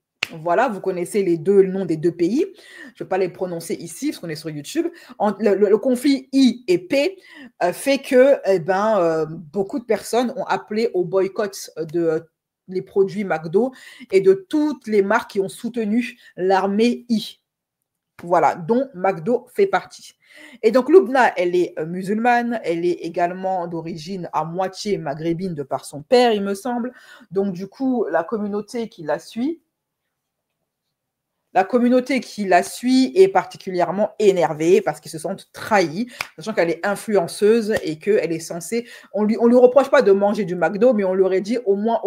Voilà, vous connaissez les noms des deux pays. Je ne vais pas les prononcer ici parce qu'on est sur YouTube. Le conflit I et P fait que beaucoup de personnes ont appelé au boycott les produits McDo et de toutes les marques qui ont soutenu l'armée I. Voilà, dont McDo fait partie. Et donc, Loubna, elle est musulmane, elle est également d'origine à moitié maghrébine de par son père, il me semble. Donc, du coup, la communauté qui la suit est particulièrement énervée parce qu'ils se sentent trahis, sachant qu'elle est influenceuse et qu'elle est censée… On lui reproche pas de manger du McDo, mais on lui aurait dit au moins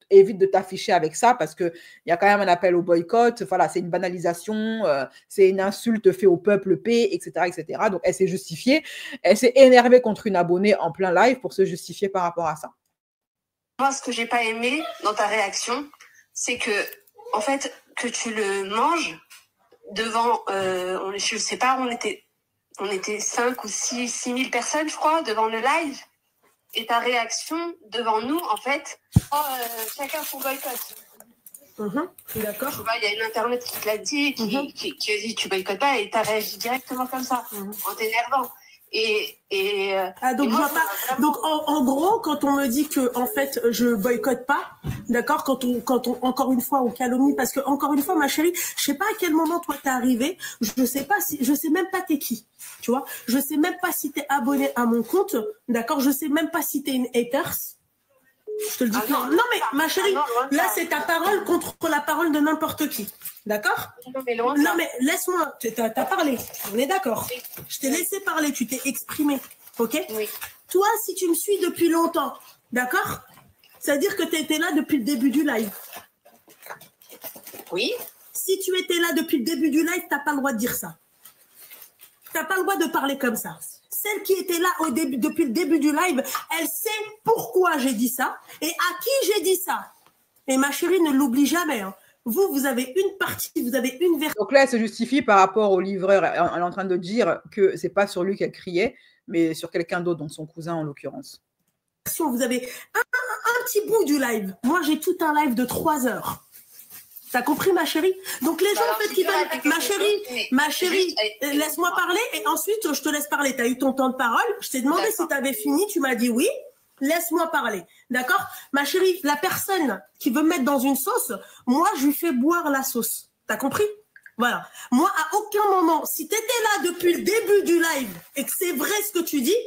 évite de t'afficher avec ça parce qu'il y a quand même un appel au boycott. Voilà, c'est une banalisation, c'est une insulte faite au peuple P, etc., etc. Donc, elle s'est justifiée. Elle s'est énervée contre une abonnée en plein live pour se justifier par rapport à ça. Moi, ce que j'ai pas aimé dans ta réaction, c'est que, en fait, que tu le manges devant, je sais pas, on était 5 ou 6 000 personnes, je crois, devant le live. Et ta réaction devant nous, en fait, chacun son boycott. D'accord. Tu vois, il y a une internet qui te l'a dit, qui a dit tu boycottes pas, et tu as réagi directement comme ça, en t'énervant. Donc en gros, quand on me dit que en fait je boycotte pas, d'accord, quand on encore une fois on calomnie, parce que encore une fois ma chérie, je sais pas à quel moment toi t'es arrivé, je sais même pas t'es qui, tu vois, je sais même pas si t'es abonné à mon compte, d'accord, je sais même pas si t'es une haters, Je te le dis. Non, mais ma chérie, là, c'est ta parole contre la parole de n'importe qui. D'accord? Non, mais laisse-moi. T'as parlé. On est d'accord. Je t'ai laissé parler. Tu t'es exprimé. OK? Oui. Toi, si tu me suis depuis longtemps, d'accord? C'est-à-dire que tu étais là depuis le début du live. Oui. Si tu étais là depuis le début du live, tu n'as pas le droit de dire ça. Tu n'as pas le droit de parler comme ça. Celle qui était là depuis le début du live, elle sait pourquoi j'ai dit ça et à qui j'ai dit ça. Et ma chérie, ne l'oublie jamais. Hein. Vous avez une partie, vous avez une version. Donc là, elle se justifie par rapport au livreur. Elle est en train de dire que ce n'est pas sur lui qu'elle criait, mais sur quelqu'un d'autre, donc son cousin en l'occurrence. Vous avez un petit bout du live. Moi, j'ai tout un live de 3 heures. T'as compris, ma chérie? Donc, les gens, en fait, qui veulent... Ma chérie, laisse-moi parler et ensuite, je te laisse parler. Tu as eu ton temps de parole. Je t'ai demandé si tu avais fini. Tu m'as dit oui. Laisse-moi parler. D'accord? Ma chérie, la personne qui veut me mettre dans une sauce, moi, je lui fais boire la sauce. T'as compris? Voilà. Moi, à aucun moment, si tu étais là depuis le début du live et que c'est vrai ce que tu dis,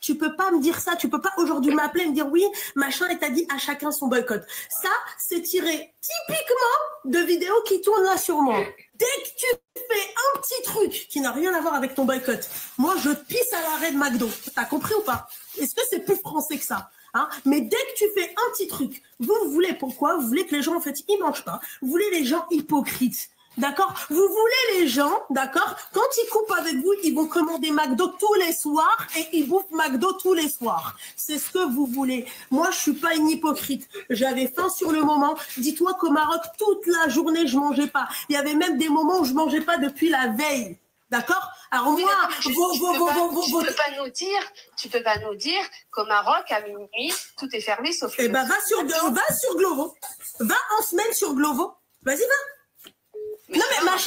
tu peux pas me dire ça. Tu peux pas aujourd'hui m'appeler et me dire oui, machin, et t'as dit à chacun son boycott. Ça, c'est tiré typiquement de vidéos qui tournent là sur moi. Dès que tu fais un petit truc qui n'a rien à voir avec ton boycott, moi, je pisse à l'arrêt de McDo. T'as compris ou pas? Est-ce que c'est plus français que ça? Hein? Mais dès que tu fais un petit truc, vous voulez pourquoi? Vous voulez que les gens, en fait, ils mangent pas. Vous voulez les gens hypocrites. D'accord? Vous voulez les gens, d'accord? Quand ils coupent avec vous, ils vont commander McDo tous les soirs et ils bouffent McDo tous les soirs. C'est ce que vous voulez. Moi, je suis pas une hypocrite. J'avais faim sur le moment. Dis-toi qu'au Maroc, toute la journée, je mangeais pas. Il y avait même des moments où je mangeais pas depuis la veille. D'accord? Alors moi, tu peux pas nous dire qu'au Maroc, à minuit, tout est fermé sauf le... Eh ben, va sur Glovo. Va en semaine sur Glovo. Vas-y, va. Non mais ma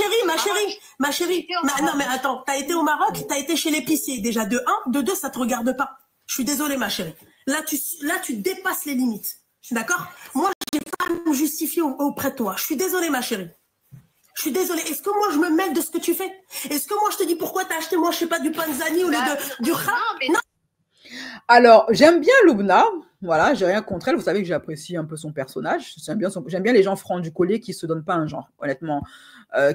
chérie, non mais attends, t'as été au Maroc, t'as été chez l'épicier, déjà de 1, de 2, ça te regarde pas. Je suis désolée ma chérie. Là tu dépasses les limites, d'accord? Moi j'ai pas à me justifier auprès de toi. Je suis désolée ma chérie. Je suis désolée. Est-ce que moi je me mêle de ce que tu fais? Est-ce que moi je te dis pourquoi t'as acheté moi je sais pas du panzani au lieu du rat? Non. Alors, j'aime bien Lubna, voilà, j'ai rien contre elle, vous savez que j'apprécie un peu son personnage, j'aime bien les gens francs du collier qui ne se donnent pas un genre, honnêtement,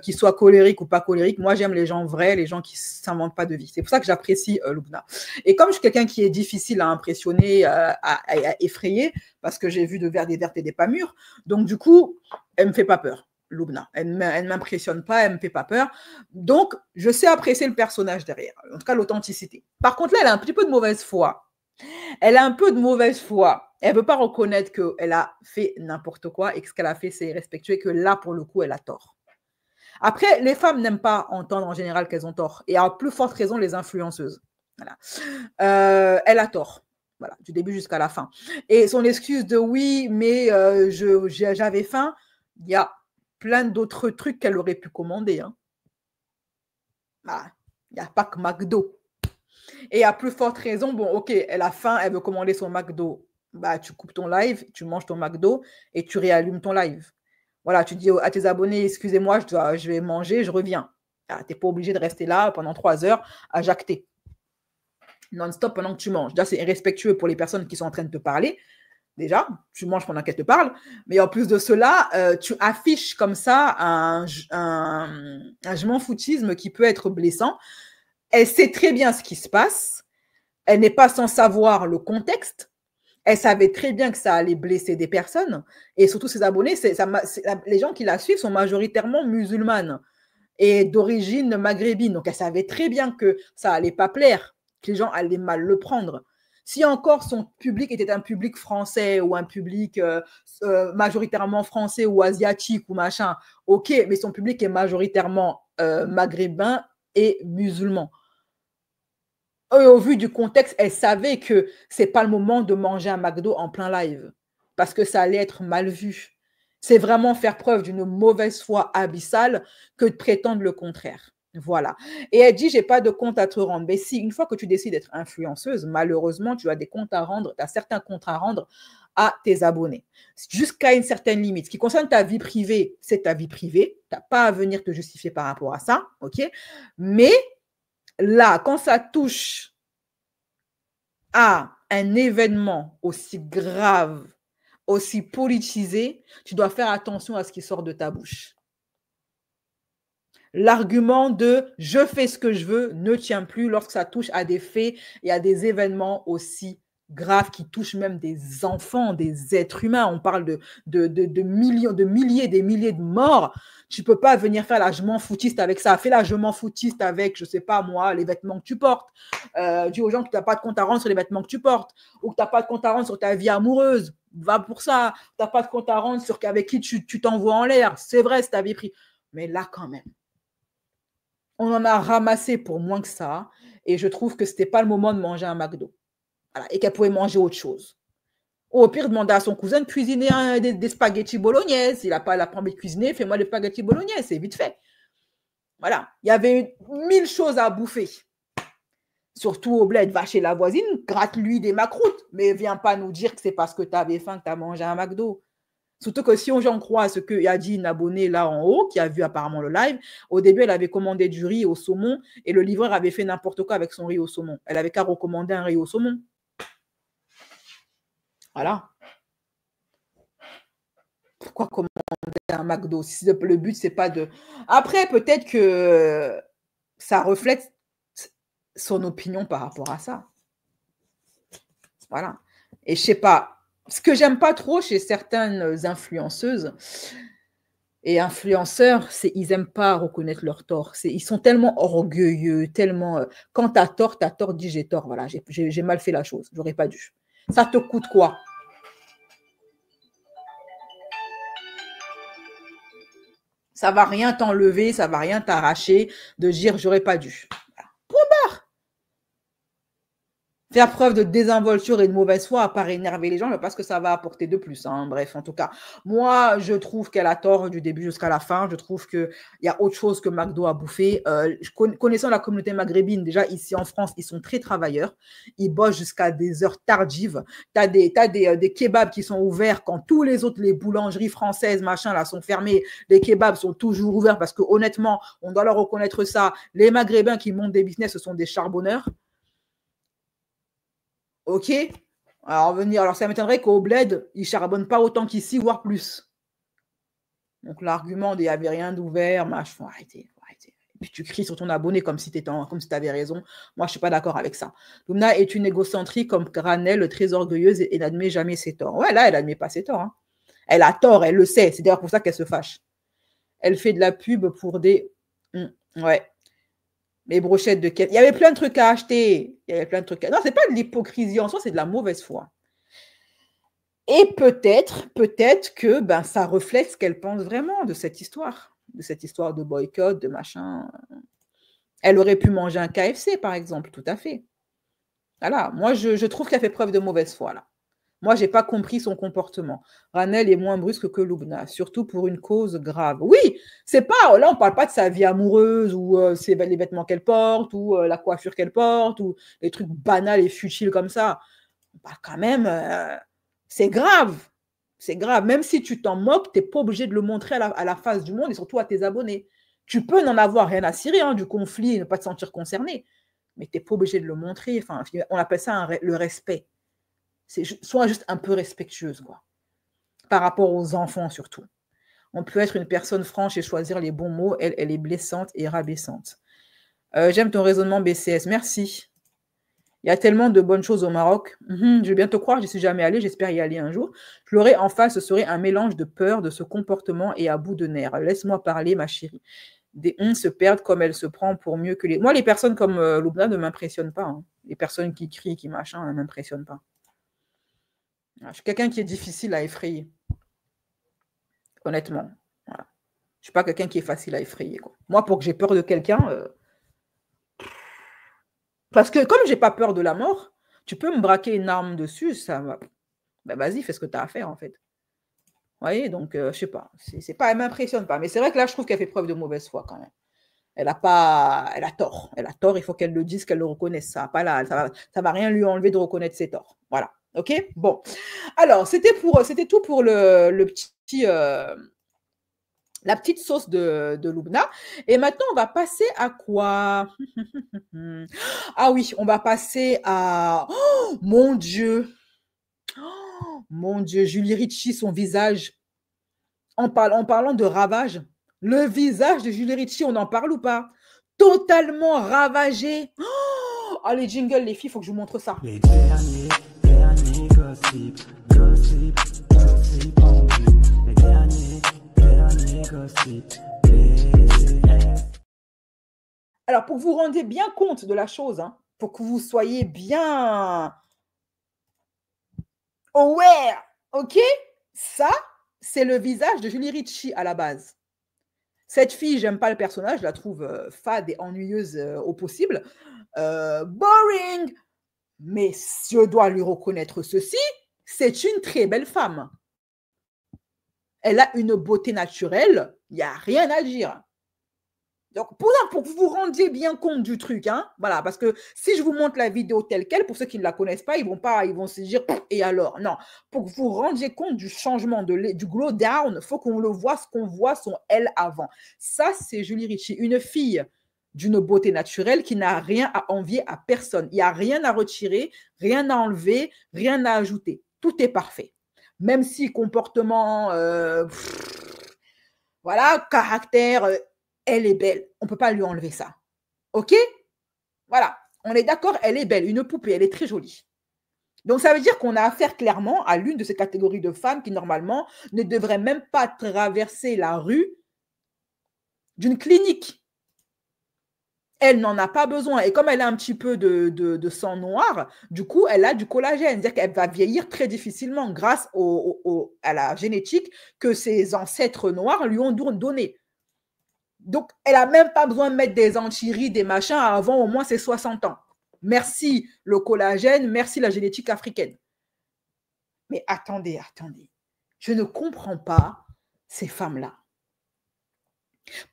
qu'ils soient colériques ou pas colériques, moi j'aime les gens vrais, les gens qui ne s'inventent pas de vie, c'est pour ça que j'apprécie Lubna. Et comme je suis quelqu'un qui est difficile à impressionner, à effrayer, parce que j'ai vu des vertes et des pas mûres, donc du coup, elle ne me fait pas peur. Lubna, elle ne m'impressionne pas, elle ne me fait pas peur. Donc, je sais apprécier le personnage derrière, en tout cas l'authenticité. Par contre, là, elle a un petit peu de mauvaise foi. Elle a un peu de mauvaise foi. Elle ne veut pas reconnaître qu'elle a fait n'importe quoi et que ce qu'elle a fait, c'est irrespectueux et que là, pour le coup, elle a tort. Après, les femmes n'aiment pas entendre en général qu'elles ont tort. Et à plus forte raison, les influenceuses. Voilà. Elle a tort. Voilà, du début jusqu'à la fin. Et son excuse de oui, mais j'avais faim, il y a plein d'autres trucs qu'elle aurait pu commander. Hein. Voilà. Il n'y a pas que McDo. Et à plus forte raison, bon, ok, elle a faim, elle veut commander son McDo. Bah, tu coupes ton live, tu manges ton McDo et tu réallumes ton live. Voilà, tu dis à tes abonnés, excusez-moi, je vais manger, je reviens. Ah, tu n'es pas obligé de rester là pendant 3 heures à jacter. Non-stop pendant que tu manges. Déjà, c'est irrespectueux pour les personnes qui sont en train de te parler. Déjà, tu manges pendant qu'elle te parle, mais en plus de cela, tu affiches comme ça un je m'en foutisme qui peut être blessant. Elle sait très bien ce qui se passe, elle n'est pas sans savoir le contexte, elle savait très bien que ça allait blesser des personnes, et surtout ses abonnés, les gens qui la suivent sont majoritairement musulmanes et d'origine maghrébine, donc elle savait très bien que ça allait pas plaire, que les gens allaient mal le prendre. Si encore son public était un public français ou un public majoritairement français ou asiatique ou machin, ok, mais son public est majoritairement maghrébin et musulman. Et au vu du contexte, elle savait que ce n'est pas le moment de manger un McDo en plein live parce que ça allait être mal vu. C'est vraiment faire preuve d'une mauvaise foi abyssale que de prétendre le contraire. Voilà. Et elle dit, j'ai pas de compte à te rendre. Mais si, une fois que tu décides d'être influenceuse, malheureusement, tu as des comptes à rendre, tu as certains comptes à rendre à tes abonnés. Jusqu'à une certaine limite. Ce qui concerne ta vie privée, c'est ta vie privée. Tu n'as pas à venir te justifier par rapport à ça. OK? Mais là, quand ça touche à un événement aussi grave aussi politisé, tu dois faire attention à ce qui sort de ta bouche. L'argument de « je fais ce que je veux » ne tient plus lorsque ça touche à des faits et à des événements aussi graves qui touchent même des enfants, des êtres humains. On parle de millions, de milliers, des milliers de morts. Tu ne peux pas venir faire la je m'en foutiste avec ça. Fais la je m'en foutiste avec, je ne sais pas moi, les vêtements que tu portes. Dis aux gens que tu n'as pas de compte à rendre sur les vêtements que tu portes ou que tu n'as pas de compte à rendre sur ta vie amoureuse. Va pour ça. Tu n'as pas de compte à rendre sur avec qui tu t'envoies en l'air. C'est vrai, c'est ta vie privée. Mais là, quand même, on en a ramassé pour moins que ça. Et je trouve que ce n'était pas le moment de manger un McDo. Voilà, et qu'elle pouvait manger autre chose. Ou au pire, demander à son cousin de cuisiner des spaghettis bolognaise. Il n'a pas envie de cuisiner, fais-moi des spaghettis bolognaise, c'est vite fait. Voilà, il y avait 1000 choses à bouffer. Surtout au bled, va chez la voisine, gratte-lui des macroutes. Mais viens pas nous dire que c'est parce que tu avais faim que tu as mangé un McDo. Surtout que si j'en crois à ce qu'a dit une abonnée là en haut, qui a vu apparemment le live, au début, elle avait commandé du riz au saumon et le livreur avait fait n'importe quoi avec son riz au saumon. Elle avait qu'à recommander un riz au saumon. Voilà. Pourquoi commander un McDo? Si le but, c'est pas de... Après, peut-être que ça reflète son opinion par rapport à ça. Voilà. Et je sais pas, ce que j'aime pas trop chez certaines influenceuses et influenceurs, c'est qu'ils n'aiment pas reconnaître leur tort. Ils sont tellement orgueilleux, tellement... quand tu as tort, dis j'ai tort. Voilà, j'ai mal fait la chose. J'aurais pas dû. Ça te coûte quoi? Ça va rien t'enlever, ça va rien t'arracher de dire j'aurais pas dû. Point barre. Faire preuve de désinvolture et de mauvaise foi à part énerver les gens, mais parce que ça va apporter de plus. Hein. Bref, en tout cas, moi, je trouve qu'elle a tort du début jusqu'à la fin. Je trouve qu'il y a autre chose que McDo à bouffer. Connaissant la communauté maghrébine, déjà ici en France, ils sont très travailleurs. Ils bossent jusqu'à des heures tardives. Tu as des kebabs qui sont ouverts quand tous les autres, les boulangeries françaises, machin, là, sont fermées. Les kebabs sont toujours ouverts parce que honnêtement, on doit leur reconnaître ça. Les Maghrébins qui montent des business, ce sont des charbonneurs. Ok, alors ça m'étonnerait qu'au bled, ils ne charbonnent pas autant qu'ici, voire plus. Donc l'argument il n'y avait rien d'ouvert, faut arrêter. Et puis tu cries sur ton abonné comme si tu avais raison. Moi, je ne suis pas d'accord avec ça. Lumna est une égocentrique comme Granel, très orgueilleuse et n'admet jamais ses torts. Ouais, là, elle n'admet pas ses torts. Hein. Elle a tort, elle le sait. C'est d'ailleurs pour ça qu'elle se fâche. Elle fait de la pub pour des... Ouais. Les brochettes de quête. Il y avait plein de trucs à acheter. Non, c'est pas de l'hypocrisie en soi, c'est de la mauvaise foi. Et peut-être que ça reflète ce qu'elle pense vraiment de cette histoire de boycott, de machin. Elle aurait pu manger un KFC, par exemple, tout à fait. Voilà, moi, je trouve qu'elle fait preuve de mauvaise foi, là. Moi, je n'ai pas compris son comportement. Ranel est moins brusque que Lubna, surtout pour une cause grave. Oui, c'est pas, là, on ne parle pas de sa vie amoureuse ou les vêtements qu'elle porte ou la coiffure qu'elle porte ou les trucs banals et futiles comme ça. On parle quand même, c'est grave. C'est grave. Même si tu t'en moques, tu n'es pas obligé de le montrer à la face du monde et surtout à tes abonnés. Tu peux n'en avoir rien à cirer du conflit et ne pas te sentir concerné, mais tu n'es pas obligé de le montrer. Enfin, on appelle ça le respect. Sois juste un peu respectueuse, quoi. Par rapport aux enfants, surtout. On peut être une personne franche et choisir les bons mots. Elle est blessante et rabaissante. J'aime ton raisonnement BCS. Merci. Il y a tellement de bonnes choses au Maroc. Je vais bien te croire, je n'y suis jamais allée. J'espère y aller un jour. Pleurer en face, ce serait un mélange de peur, de ce comportement et à bout de nerfs. Laisse-moi parler, ma chérie. Des se perdent comme elle se prend pour mieux que les... Moi, les personnes comme Lubna ne m'impressionnent pas. Hein. Les personnes qui crient, qui machin, ne m'impressionnent pas. Je suis quelqu'un qui est difficile à effrayer. Honnêtement. Voilà. Je ne suis pas quelqu'un qui est facile à effrayer. Quoi. Moi, pour que j'ai peur de quelqu'un... Parce que comme je n'ai pas peur de la mort, tu peux me braquer une arme dessus, ça va... vas-y, fais ce que tu as à faire, en fait. Vous voyez, donc, je ne sais pas. Elle ne m'impressionne pas. Mais c'est vrai que là, je trouve qu'elle fait preuve de mauvaise foi, quand même. Elle a tort. Elle a tort, il faut qu'elle le dise, qu'elle le reconnaisse. Ça va rien lui enlever de reconnaître ses torts. Voilà. OK? Bon. Alors, c'était tout pour la petite sauce de Lubna. Et maintenant, on va passer à quoi? Ah oui, on va passer à... Oh, mon Dieu! Mon Dieu, Julie Ritchie, son visage. En parlant de ravage, le visage de Julie Ritchie, on en parle ou pas? Totalement ravagé. Oh, allez, jingle, les filles, il faut que je vous montre ça. Les derniers gossip, gossip, gossip en vue. Les derniers gossip, Alors, pour que vous rendiez bien compte de la chose, hein, pour que vous soyez bien aware, ok? Ça, c'est le visage de Julie Ritchie à la base. Cette fille, j'aime pas le personnage, je la trouve fade et ennuyeuse au possible. Boring. Mais je dois lui reconnaître ceci, c'est une très belle femme. Elle a une beauté naturelle, il n'y a rien à dire. Donc, pour que vous vous rendiez bien compte du truc, hein, voilà, parce que si je vous montre la vidéo telle qu'elle, pour ceux qui ne la connaissent pas, ils vont se dire, et alors? Non, pour que vous vous rendiez compte du changement, du glow down, il faut qu'on le voit, ce qu'on voit, son elle avant. Ça, c'est Julie Ritchie, une fille d'une beauté naturelle qui n'a rien à envier à personne. Il n'y a rien à retirer, rien à enlever, rien à ajouter. Tout est parfait. Même si comportement, voilà, caractère, elle est belle. On ne peut pas lui enlever ça. OK? Voilà. On est d'accord, elle est belle. Une poupée, elle est très jolie. Donc, ça veut dire qu'on a affaire clairement à l'une de ces catégories de femmes qui, normalement, ne devraient même pas traverser la rue d'une clinique. Elle n'en a pas besoin. Et comme elle a un petit peu de sang noir, du coup, elle a du collagène. C'est-à-dire qu'elle va vieillir très difficilement grâce à la génétique que ses ancêtres noirs lui ont donné. Donc, elle n'a même pas besoin de mettre des anti-rides, des machins avant au moins ses 60 ans. Merci le collagène, merci la génétique africaine. Mais attendez. Je ne comprends pas ces femmes-là.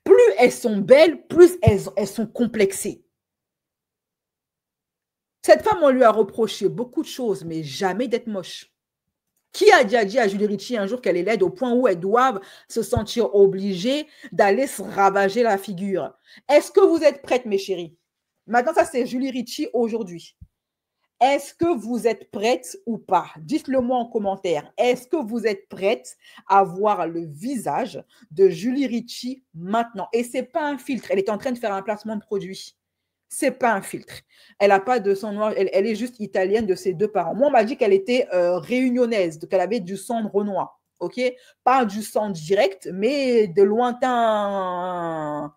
Plus elles sont belles, plus elles sont complexées. Cette femme, on lui a reproché beaucoup de choses, mais jamais d'être moche. Qui a déjà dit à Julie Ritchie un jour qu'elle est laide au point où elles doivent se sentir obligées d'aller se ravager la figure? Est-ce que vous êtes prêtes, mes chéris? Maintenant, ça, c'est Julie Ritchie aujourd'hui. Est-ce que vous êtes prêtes ou pas? Dites-le moi en commentaire. Est-ce que vous êtes prêtes à voir le visage de Julie Ritchie maintenant? Et ce n'est pas un filtre. Elle est en train de faire un placement de produit. Ce n'est pas un filtre. Elle n'a pas de sang noir. Elle est juste italienne de ses deux parents. Moi, on m'a dit qu'elle était réunionnaise, qu'elle avait du sang de Renoir. OK? Pas du sang direct, mais de lointain.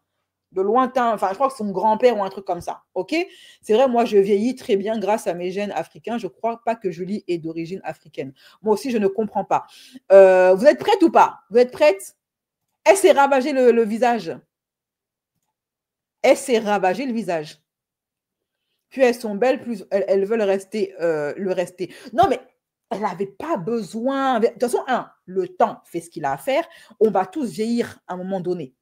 Enfin, je crois que son grand-père ou un truc comme ça. OK? C'est vrai, moi, je vieillis très bien grâce à mes gènes africains. Je ne crois pas que Julie est d'origine africaine. Moi aussi, je ne comprends pas. Vous êtes prête ou pas? Vous êtes prête? Elle s'est ravagée le visage. Elle s'est ravagée le visage. Plus elles sont belles, plus elles veulent le rester. Non, mais elle n'avait pas besoin. De toute façon, le temps fait ce qu'il a à faire. On va tous vieillir à un moment donné.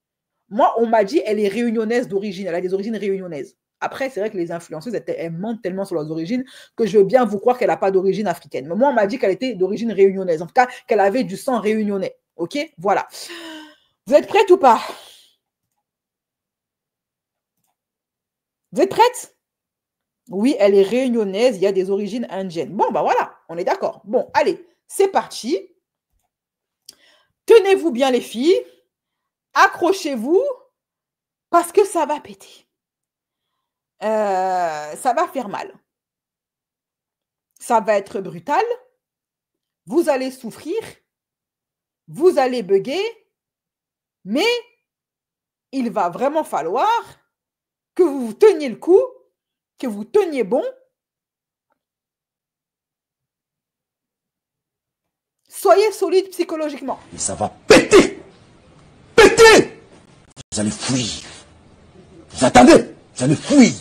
Moi, on m'a dit elle est réunionnaise d'origine. Elle a des origines réunionnaises. Après, c'est vrai que les influenceuses, elles mentent tellement sur leurs origines que je veux bien vous croire qu'elle n'a pas d'origine africaine. Mais moi, on m'a dit qu'elle était d'origine réunionnaise. En tout cas, qu'elle avait du sang réunionnais. OK? Voilà. Vous êtes prêtes ou pas? Vous êtes prêtes? Oui, elle est réunionnaise, il y a des origines indiennes. Bon, bah voilà, on est d'accord. Bon, allez, c'est parti. Tenez-vous bien les filles. Accrochez-vous parce que ça va péter. Ça va faire mal. Ça va être brutal. Vous allez souffrir. Vous allez bugger. Mais il va vraiment falloir que vous teniez le coup, que vous teniez bon. Soyez solide psychologiquement. Mais ça va péter! Péter! Vous allez fuir. Vous attendez? Vous allez fuir.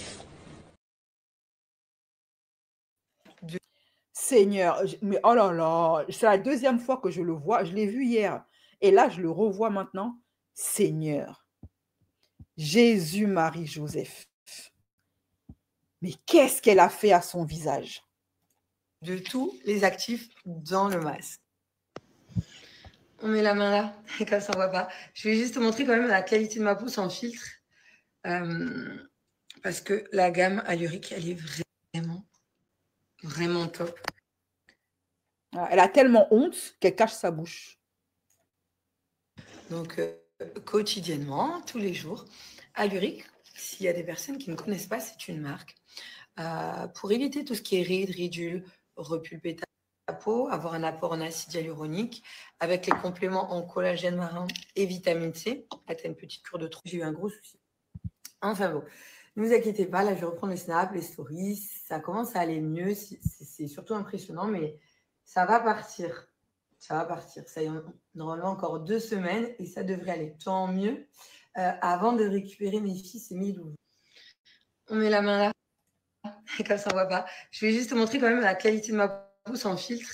Seigneur, mais oh là là, c'est la deuxième fois que je le vois. Je l'ai vu hier. Et là, je le revois maintenant. Seigneur. Jésus, Marie, Joseph. Mais qu'est-ce qu'elle a fait à son visage? De tous les actifs dans le masque. On met la main là, comme ça on voit pas. Je vais juste te montrer quand même la qualité de ma peau sans filtre. Parce que la gamme Allurique, elle est vraiment top. Elle a tellement honte qu'elle cache sa bouche. Donc, quotidiennement, tous les jours, Alluric, s'il y a des personnes qui ne connaissent pas, c'est une marque. Pour éviter tout ce qui est rides, ridules, repulper ta peau, avoir un apport en acide hyaluronique, avec les compléments en collagène marin et vitamine C. Là, tu as une petite cure de trop. J'ai eu un gros souci. Enfin bon, ne vous inquiétez pas, là, je vais reprendre les snaps, les stories. Ça commence à aller mieux. C'est surtout impressionnant, mais ça va partir. Ça va partir. Ça y est, normalement, encore 2 semaines et ça devrait aller. Tant mieux. Avant de récupérer mes fils et mes loulous. On met la main là. Comme ça, on ne voit pas. Je vais juste te montrer quand même la qualité de ma peau sans filtre.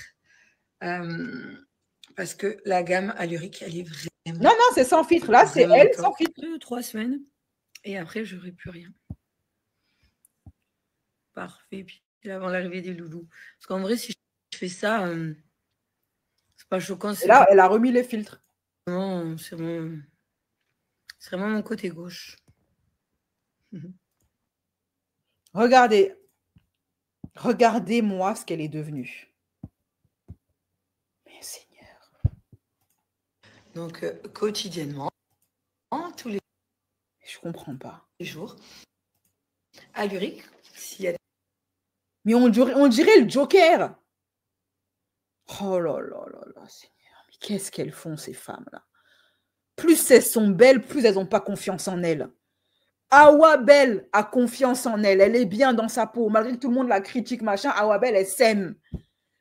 Parce que la gamme Alluric, elle est vraiment... Non, c'est sans filtre. Là, c'est elle sans filtre. 2-3 semaines. Et après, je n'aurai plus rien. Parfait. Puis avant l'arrivée des loulous. Parce qu'en vrai, si je fais ça, c'est pas choquant. Et là, elle a remis les filtres. C'est vraiment mon côté gauche. Regardez. Regardez-moi ce qu'elle est devenue. Mais Seigneur. Donc, quotidiennement, tous les... Je comprends pas. jours, Alluric, s'il y a... Mais on dirait le Joker. Oh là là là là, Seigneur. Mais qu'est-ce qu'elles font, ces femmes-là? Plus elles sont belles, plus elles n'ont pas confiance en elles. Awa Belle a confiance en elle. Elle est bien dans sa peau. Malgré que tout le monde la critique, machin, Awa Belle, elle s'aime.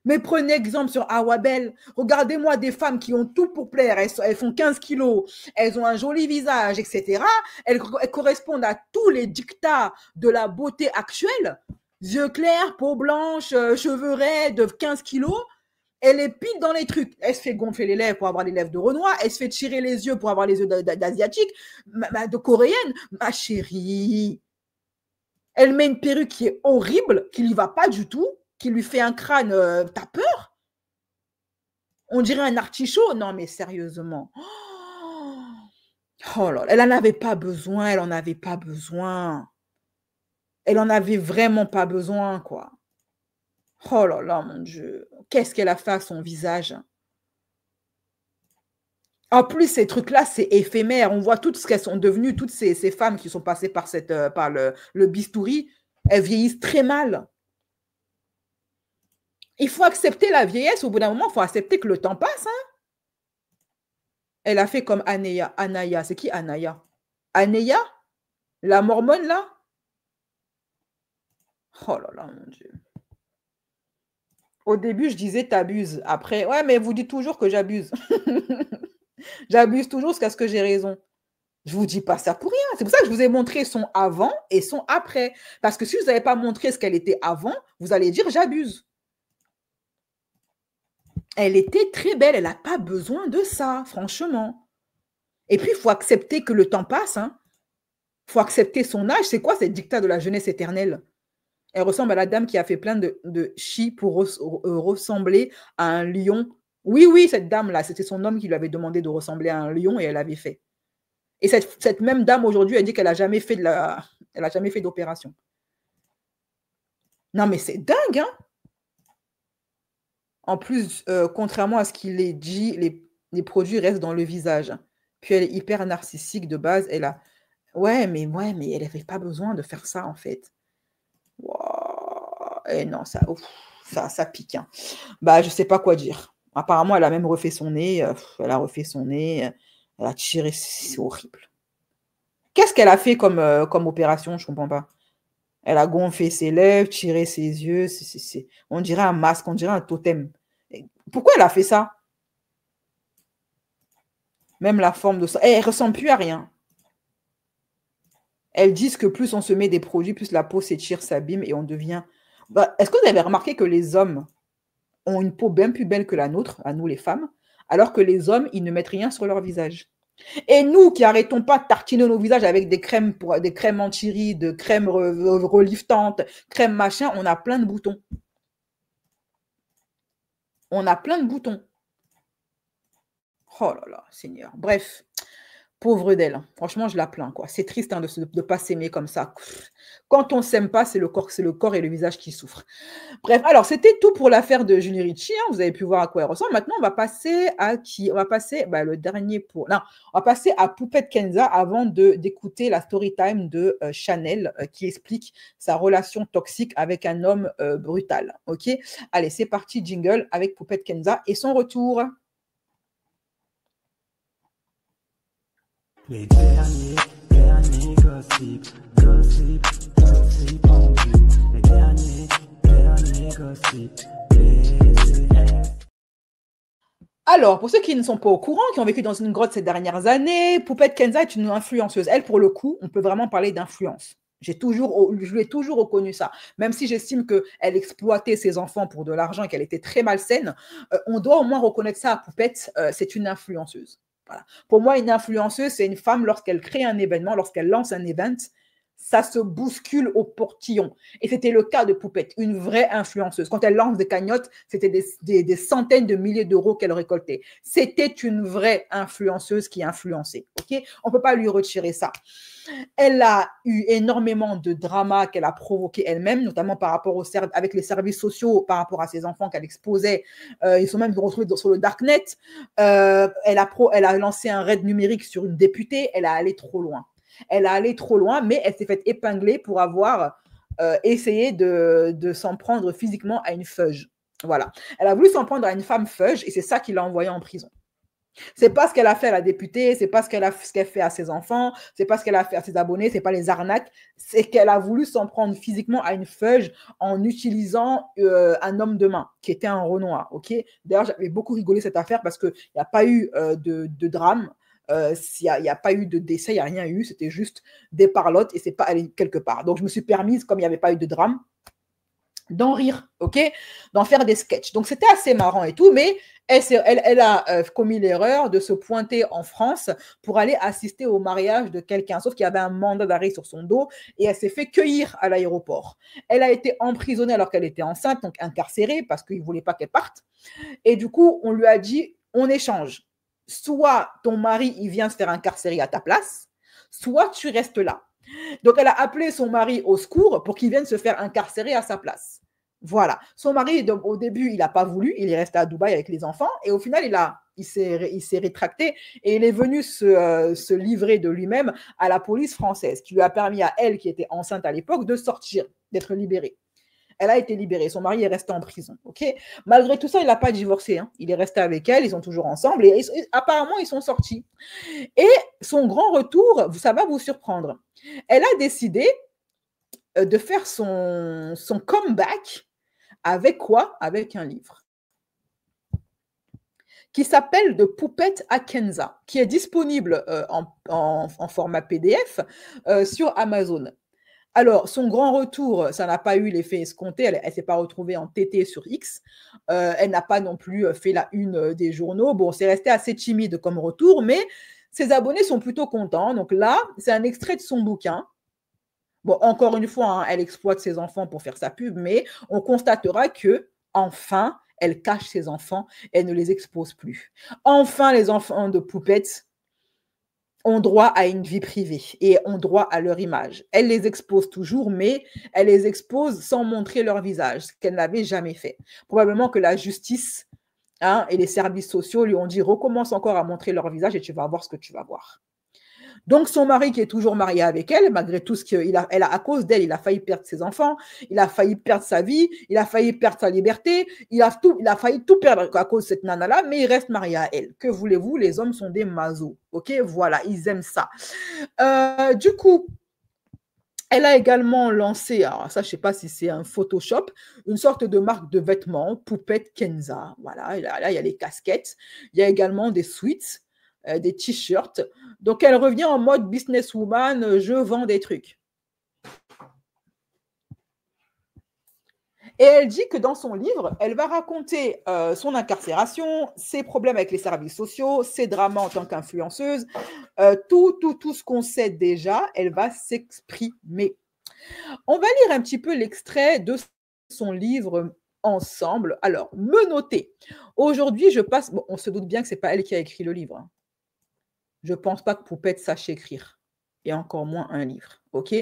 Mais prenez exemple sur Awa Belle. Regardez-moi des femmes qui ont tout pour plaire. Elles font 15 kilos. Elles ont un joli visage, etc. Elles correspondent à tous les dictats de la beauté actuelle. Yeux clairs, peau blanche, cheveux raides, de 15 kilos. Elle est pile dans les trucs. Elle se fait gonfler les lèvres pour avoir les lèvres de Renoir. Elle se fait tirer les yeux pour avoir les yeux d'asiatique, de coréenne. Ma chérie. Elle met une perruque qui est horrible, qui lui va pas du tout, qui lui fait un crâne. T'as peur? On dirait un artichaut. Non, mais sérieusement. Oh là là, elle n'en avait pas besoin. Elle en avait pas besoin. Elle en avait vraiment pas besoin, quoi. Oh là là, mon Dieu. Qu'est-ce qu'elle a fait à son visage? En plus, ces trucs-là, c'est éphémère. On voit toutes ce qu'elles sont devenues, toutes ces femmes qui sont passées par, par le bistouri. Elles vieillissent très mal. Il faut accepter la vieillesse. Au bout d'un moment, il faut accepter que le temps passe. Hein? Elle a fait comme Anaya. C'est qui Anaya? Anaya? La mormone, là? Oh là là, mon Dieu. Au début, je disais t'abuses. Après, ouais, mais vous dites toujours que j'abuse. J'abuse toujours jusqu'à ce que j'ai raison. Je ne vous dis pas ça pour rien. C'est pour ça que je vous ai montré son avant et son après. Parce que si vous n'avez pas montré ce qu'elle était avant, vous allez dire j'abuse. Elle était très belle. Elle n'a pas besoin de ça, franchement. Et puis, il faut accepter que le temps passe. Hein. Il faut accepter son âge. C'est quoi cette dictat de la jeunesse éternelle? Elle ressemble à la dame qui a fait plein de chi pour ressembler à un lion. Oui, oui, cette dame-là, c'était son homme qui lui avait demandé de ressembler à un lion et elle avait fait. Et cette même dame, aujourd'hui, elle dit qu'elle n'a jamais fait d'opération. Non, mais c'est dingue, hein? En plus, contrairement à ce qu'il est dit, les produits restent dans le visage. Puis elle est hyper narcissique de base. Elle a... Ouais, mais elle n'avait pas besoin de faire ça, en fait. Wow. Et non, ça pique. Hein. Bah, je sais pas quoi dire. Apparemment, elle a même refait son nez. Elle a refait son nez. Elle a tiré. C'est horrible. Qu'est-ce qu'elle a fait comme opération? Je comprends pas. Elle a gonflé ses lèvres, tiré ses yeux. On dirait un masque, on dirait un totem. Pourquoi elle a fait ça? Même la forme de ça. Elle ne ressemble plus à rien. Elles disent que plus on se met des produits, plus la peau s'étire, s'abîme et on devient... Bah, est-ce que vous avez remarqué que les hommes ont une peau bien plus belle que la nôtre, à nous les femmes, alors que les hommes, ils ne mettent rien sur leur visage? Et nous qui arrêtons pas de tartiner nos visages avec des crèmes anti-rides, de crèmes reliftantes, crèmes machin, on a plein de boutons. On a plein de boutons. Oh là là, Seigneur. Bref. Pauvre d'elle. Franchement, je la plains, quoi. C'est triste hein, de ne pas s'aimer comme ça. Quand on ne s'aime pas, c'est le corps et le visage qui souffrent. Bref, alors c'était tout pour l'affaire de Julie Ricci. Hein. Vous avez pu voir à quoi elle ressemble. Maintenant, on va passer à qui? On va passer le dernier pour. Non, on va passer à Poupette Kenza avant d'écouter la story time de Chanel qui explique sa relation toxique avec un homme brutal. Ok. Allez, c'est parti, jingle avec Poupette Kenza et son retour. Les derniers gossip en vue. Les derniers gossip. Alors, pour ceux qui ne sont pas au courant, qui ont vécu dans une grotte ces dernières années, Poupette Kenza est une influenceuse. Elle, pour le coup, on peut vraiment parler d'influence. Je lui ai toujours reconnu ça. Même si j'estime qu'elle exploitait ses enfants pour de l'argent et qu'elle était très malsaine, on doit au moins reconnaître ça à Poupette, c'est une influenceuse. Voilà. Pour moi, une influenceuse, c'est une femme, lorsqu'elle crée un événement, lorsqu'elle lance un event, ça se bouscule au portillon. Et c'était le cas de Poupette, une vraie influenceuse. Quand elle lance des cagnottes, c'était des centaines de milliers d'euros qu'elle récoltait. C'était une vraie influenceuse qui influençait. Okay, on ne peut pas lui retirer ça. Elle a eu énormément de dramas qu'elle a provoqué elle-même, notamment par rapport avec les services sociaux, par rapport à ses enfants qu'elle exposait. Ils sont même retrouvés sur le darknet. Elle a lancé un raid numérique sur une députée. Elle a allé trop loin. Mais elle s'est faite épingler pour avoir essayé de s'en prendre physiquement à une feuge. Voilà. Elle a voulu s'en prendre à une femme feuge et c'est ça qui l'a envoyée en prison. C'est pas ce qu'elle a fait à la députée, c'est pas ce qu'elle fait à ses enfants, c'est pas ce qu'elle a fait à ses abonnés, c'est pas les arnaques, c'est qu'elle a voulu s'en prendre physiquement à une feuge en utilisant un homme de main qui était un Renoir. Okay, d'ailleurs, j'avais beaucoup rigolé cette affaire parce qu'il n'y a pas eu de drame. Il n'y a pas eu de décès, il n'y a rien eu, c'était juste des parlottes et c'est pas allé quelque part. Donc, je me suis permise, comme il n'y avait pas eu de drame, d'en rire, ok, d'en faire des sketchs. Donc, c'était assez marrant et tout, mais elle a commis l'erreur de se pointer en France pour aller assister au mariage de quelqu'un, sauf qu'il y avait un mandat d'arrêt sur son dos et elle s'est fait cueillir à l'aéroport. Elle a été emprisonnée alors qu'elle était enceinte, donc incarcérée parce qu'il ne voulait pas qu'elle parte. Et du coup, on lui a dit, on échange. Soit ton mari, il vient se faire incarcérer à ta place, soit tu restes là. Donc, elle a appelé son mari au secours pour qu'il vienne se faire incarcérer à sa place. Voilà. Son mari, donc, au début, il n'a pas voulu. Il est resté à Dubaï avec les enfants. Et au final, il s'est rétracté et il est venu se livrer de lui-même à la police française, qui lui a permis à elle, qui était enceinte à l'époque, de sortir, d'être libérée. Elle a été libérée. Son mari est resté en prison. Okay, malgré tout ça, il n'a pas divorcé. Hein. Il est resté avec elle. Ils sont toujours ensemble. Et apparemment, ils sont sortis. Et son grand retour, ça va vous surprendre. Elle a décidé de faire son comeback avec quoi? Avec un livre qui s'appelle De Poupette à Kenza, qui est disponible en format PDF sur Amazon. Alors, son grand retour, ça n'a pas eu l'effet escompté. Elle ne s'est pas retrouvée en TT sur X. Elle n'a pas non plus fait la une des journaux. Bon, c'est resté assez timide comme retour, mais ses abonnés sont plutôt contents. Donc là, c'est un extrait de son bouquin. Bon, encore une fois, hein, elle exploite ses enfants pour faire sa pub, mais on constatera que, enfin, elle cache ses enfants et ne les expose plus. Enfin, les enfants de Poupette ont droit à une vie privée et ont droit à leur image. Elle les expose toujours, mais elle les expose sans montrer leur visage, ce qu'elle n'avait jamais fait. Probablement que la justice et les services sociaux lui ont dit « recommence encore à montrer leur visage et tu vas voir ce que tu vas voir ». Donc, son mari qui est toujours marié avec elle, malgré tout ce à cause d'elle, il a failli perdre ses enfants, il a failli perdre sa vie, il a failli perdre sa liberté, il a failli tout perdre à cause de cette nana-là, mais il reste marié à elle. Que voulez-vous? Les hommes sont des masos. Ok, voilà, ils aiment ça. Du coup, elle a également lancé, alors ça, je ne sais pas si c'est un Photoshop, une sorte de marque de vêtements, Poupette Kenza. Voilà, là, il y a les casquettes, il y a également des sweats, des t-shirts. Donc, elle revient en mode businesswoman, je vends des trucs. Et elle dit que dans son livre, elle va raconter son incarcération, ses problèmes avec les services sociaux, ses dramas en tant qu'influenceuse, tout ce qu'on sait déjà, elle va s'exprimer. On va lire un petit peu l'extrait de son livre ensemble. Alors, me noter. Aujourd'hui, je passe... Bon, on se doute bien que ce n'est pas elle qui a écrit le livre. Hein. Je ne pense pas que Poupette sache écrire. Et encore moins un livre. OK?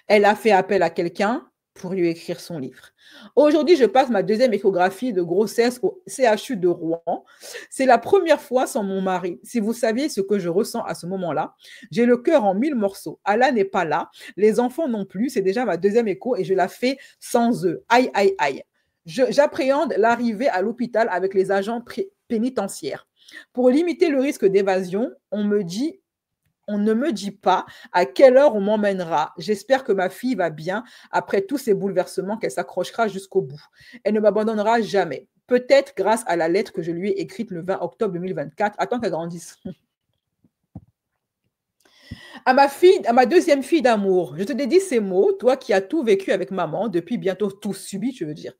Elle a fait appel à quelqu'un pour lui écrire son livre. Aujourd'hui, je passe ma deuxième échographie de grossesse au CHU de Rouen. C'est la première fois sans mon mari. Si vous saviez ce que je ressens à ce moment-là, j'ai le cœur en 1000 morceaux. Allah n'est pas là, les enfants non plus. C'est déjà ma deuxième écho et je la fais sans eux. Aïe, aïe, aïe. J'appréhende l'arrivée à l'hôpital avec les agents pénitentiaires. Pour limiter le risque d'évasion, on ne me dit pas à quelle heure on m'emmènera. J'espère que ma fille va bien après tous ces bouleversements, qu'elle s'accrochera jusqu'au bout. Elle ne m'abandonnera jamais. Peut-être grâce à la lettre que je lui ai écrite le 20 octobre 2024. Attends qu'elle grandisse. À ma deuxième fille d'amour, je te dédie ces mots, toi qui as tout vécu avec maman, depuis bientôt tout subi, je veux dire.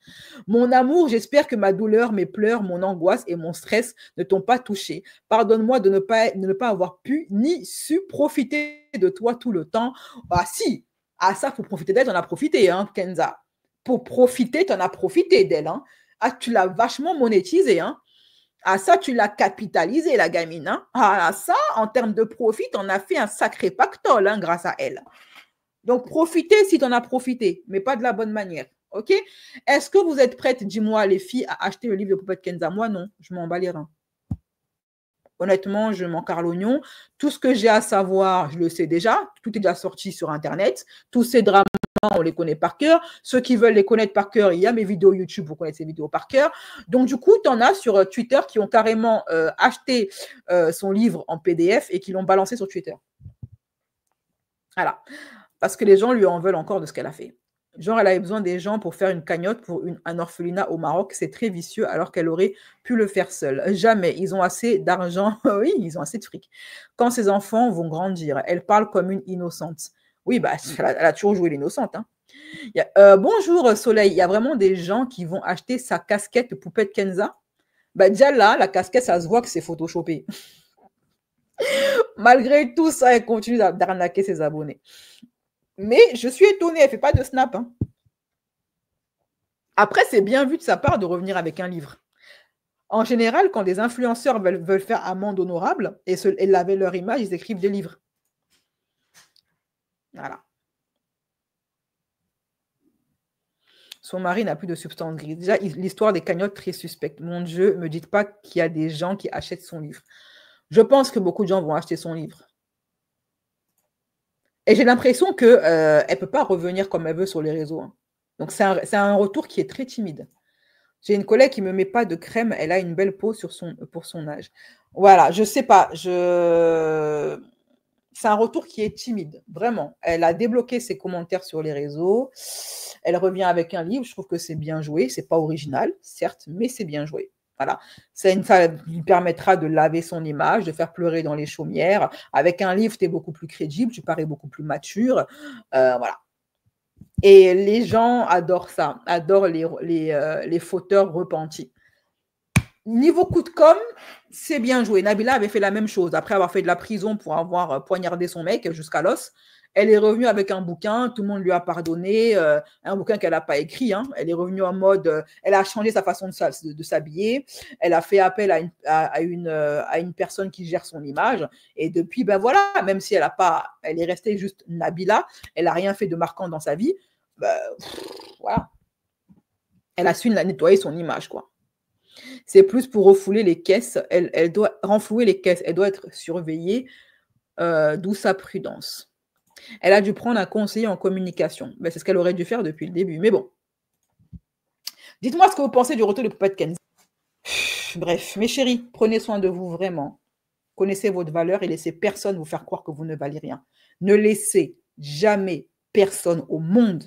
Mon amour, j'espère que ma douleur, mes pleurs, mon angoisse et mon stress ne t'ont pas touché. Pardonne-moi de ne pas avoir pu ni su profiter de toi tout le temps. Ah si, ah ça, pour profiter d'elle, t'en as profité, hein, Kenza. Pour profiter, t'en as profité d'elle, hein. Ah, tu l'as vachement monétisé, hein. Ah, ça, tu l'as capitalisé, la gamine. Hein? Ah, ça, en termes de profit, on a fait un sacré pactole hein, grâce à elle. Donc, profitez si tu en as profité, mais pas de la bonne manière. OK? Est-ce que vous êtes prêtes, dis-moi, les filles, à acheter le livre de Poupette Kenza? Moi, non. Je m'en bats les reins. Honnêtement, je m'en carre l'oignon. Tout ce que j'ai à savoir, je le sais déjà. Tout est déjà sorti sur Internet. Tous ces drames, on les connaît par cœur. Ceux qui veulent les connaître par cœur, il y a mes vidéos YouTube pour connaître ces vidéos par cœur. Donc, du coup, tu en as sur Twitter qui ont carrément acheté son livre en PDF et qui l'ont balancé sur Twitter. Voilà. Parce que les gens lui en veulent encore de ce qu'elle a fait. Genre, elle avait besoin des gens pour faire une cagnotte pour un orphelinat au Maroc. C'est très vicieux alors qu'elle aurait pu le faire seule. Jamais. Ils ont assez d'argent. Oui, ils ont assez de fric. Quand ses enfants vont grandir, elle parle comme une innocente. Oui, bah, elle a toujours joué l'innocente. Hein. Bonjour Soleil, il y a vraiment des gens qui vont acheter sa casquette de Poupette Kenza. Bah, déjà là, la casquette, ça se voit que c'est photoshopé. Malgré tout ça, elle continue d'arnaquer ses abonnés. Mais je suis étonnée, elle ne fait pas de snap. Hein. Après, c'est bien vu de sa part de revenir avec un livre. En général, quand des influenceurs veulent faire amende honorable et laver leur image, ils écrivent des livres. Voilà. Son mari n'a plus de substance grise. Déjà, l'histoire des cagnottes très suspecte. Mon Dieu, ne me dites pas qu'il y a des gens qui achètent son livre. Je pense que beaucoup de gens vont acheter son livre. Et j'ai l'impression qu'elle ne peut pas revenir comme elle veut sur les réseaux. Hein. Donc, c'est un retour qui est très timide. J'ai une collègue qui ne me met pas de crème. Elle a une belle peau pour son âge. Voilà, je ne sais pas. C'est un retour qui est timide, vraiment. Elle a débloqué ses commentaires sur les réseaux. Elle revient avec un livre. Je trouve que c'est bien joué. Ce n'est pas original, certes, mais c'est bien joué. Voilà. Ça lui permettra de laver son image, de faire pleurer dans les chaumières. Avec un livre, tu es beaucoup plus crédible, tu parais beaucoup plus mature. Voilà. Et les gens adorent ça, adorent les fauteurs repentis. Niveau coup de com', c'est bien joué. Nabila avait fait la même chose. Après avoir fait de la prison pour avoir poignardé son mec jusqu'à l'os, elle est revenue avec un bouquin. Tout le monde lui a pardonné. Un bouquin qu'elle n'a pas écrit. Hein. Elle est revenue en mode… elle a changé sa façon de s'habiller. Elle a fait appel à une personne qui gère son image. Et depuis, ben voilà, même si elle est restée juste Nabila, elle n'a rien fait de marquant dans sa vie. Ben, voilà. Elle a su nettoyer son image, quoi. C'est plus pour refouler les caisses. Elle doit renflouer les caisses. Elle doit être surveillée, d'où sa prudence. Elle a dû prendre un conseiller en communication. Ben, c'est ce qu'elle aurait dû faire depuis le début. Mais bon. Dites-moi ce que vous pensez du retour de Poupette Kenza. Bref, mes chéris, prenez soin de vous vraiment. Connaissez votre valeur et laissez personne vous faire croire que vous ne valez rien. Ne laissez jamais personne au monde,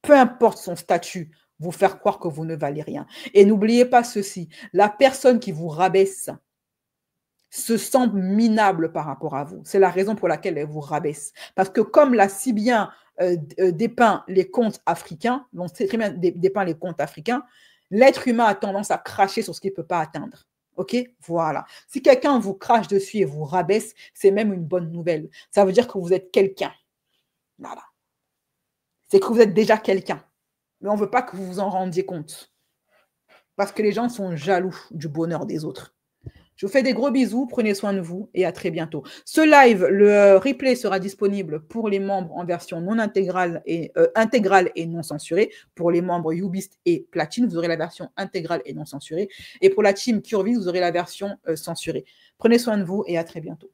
peu importe son statut, vous faire croire que vous ne valez rien. Et n'oubliez pas ceci, la personne qui vous rabaisse se sent minable par rapport à vous. C'est la raison pour laquelle elle vous rabaisse. Parce que comme l'a si bien dépeint les contes africains, c'est très bien dépeint les contes africains, l'être humain a tendance à cracher sur ce qu'il ne peut pas atteindre. OK? Voilà. Si quelqu'un vous crache dessus et vous rabaisse, c'est même une bonne nouvelle. Ça veut dire que vous êtes quelqu'un. Voilà. C'est que vous êtes déjà quelqu'un. Mais on ne veut pas que vous vous en rendiez compte. Parce que les gens sont jaloux du bonheur des autres. Je vous fais des gros bisous, prenez soin de vous et à très bientôt. Ce live, le replay sera disponible pour les membres en version non intégrale et non censurée. Pour les membres Ubist et Platine, vous aurez la version intégrale et non censurée. Et pour la team Curvis, vous aurez la version censurée. Prenez soin de vous et à très bientôt.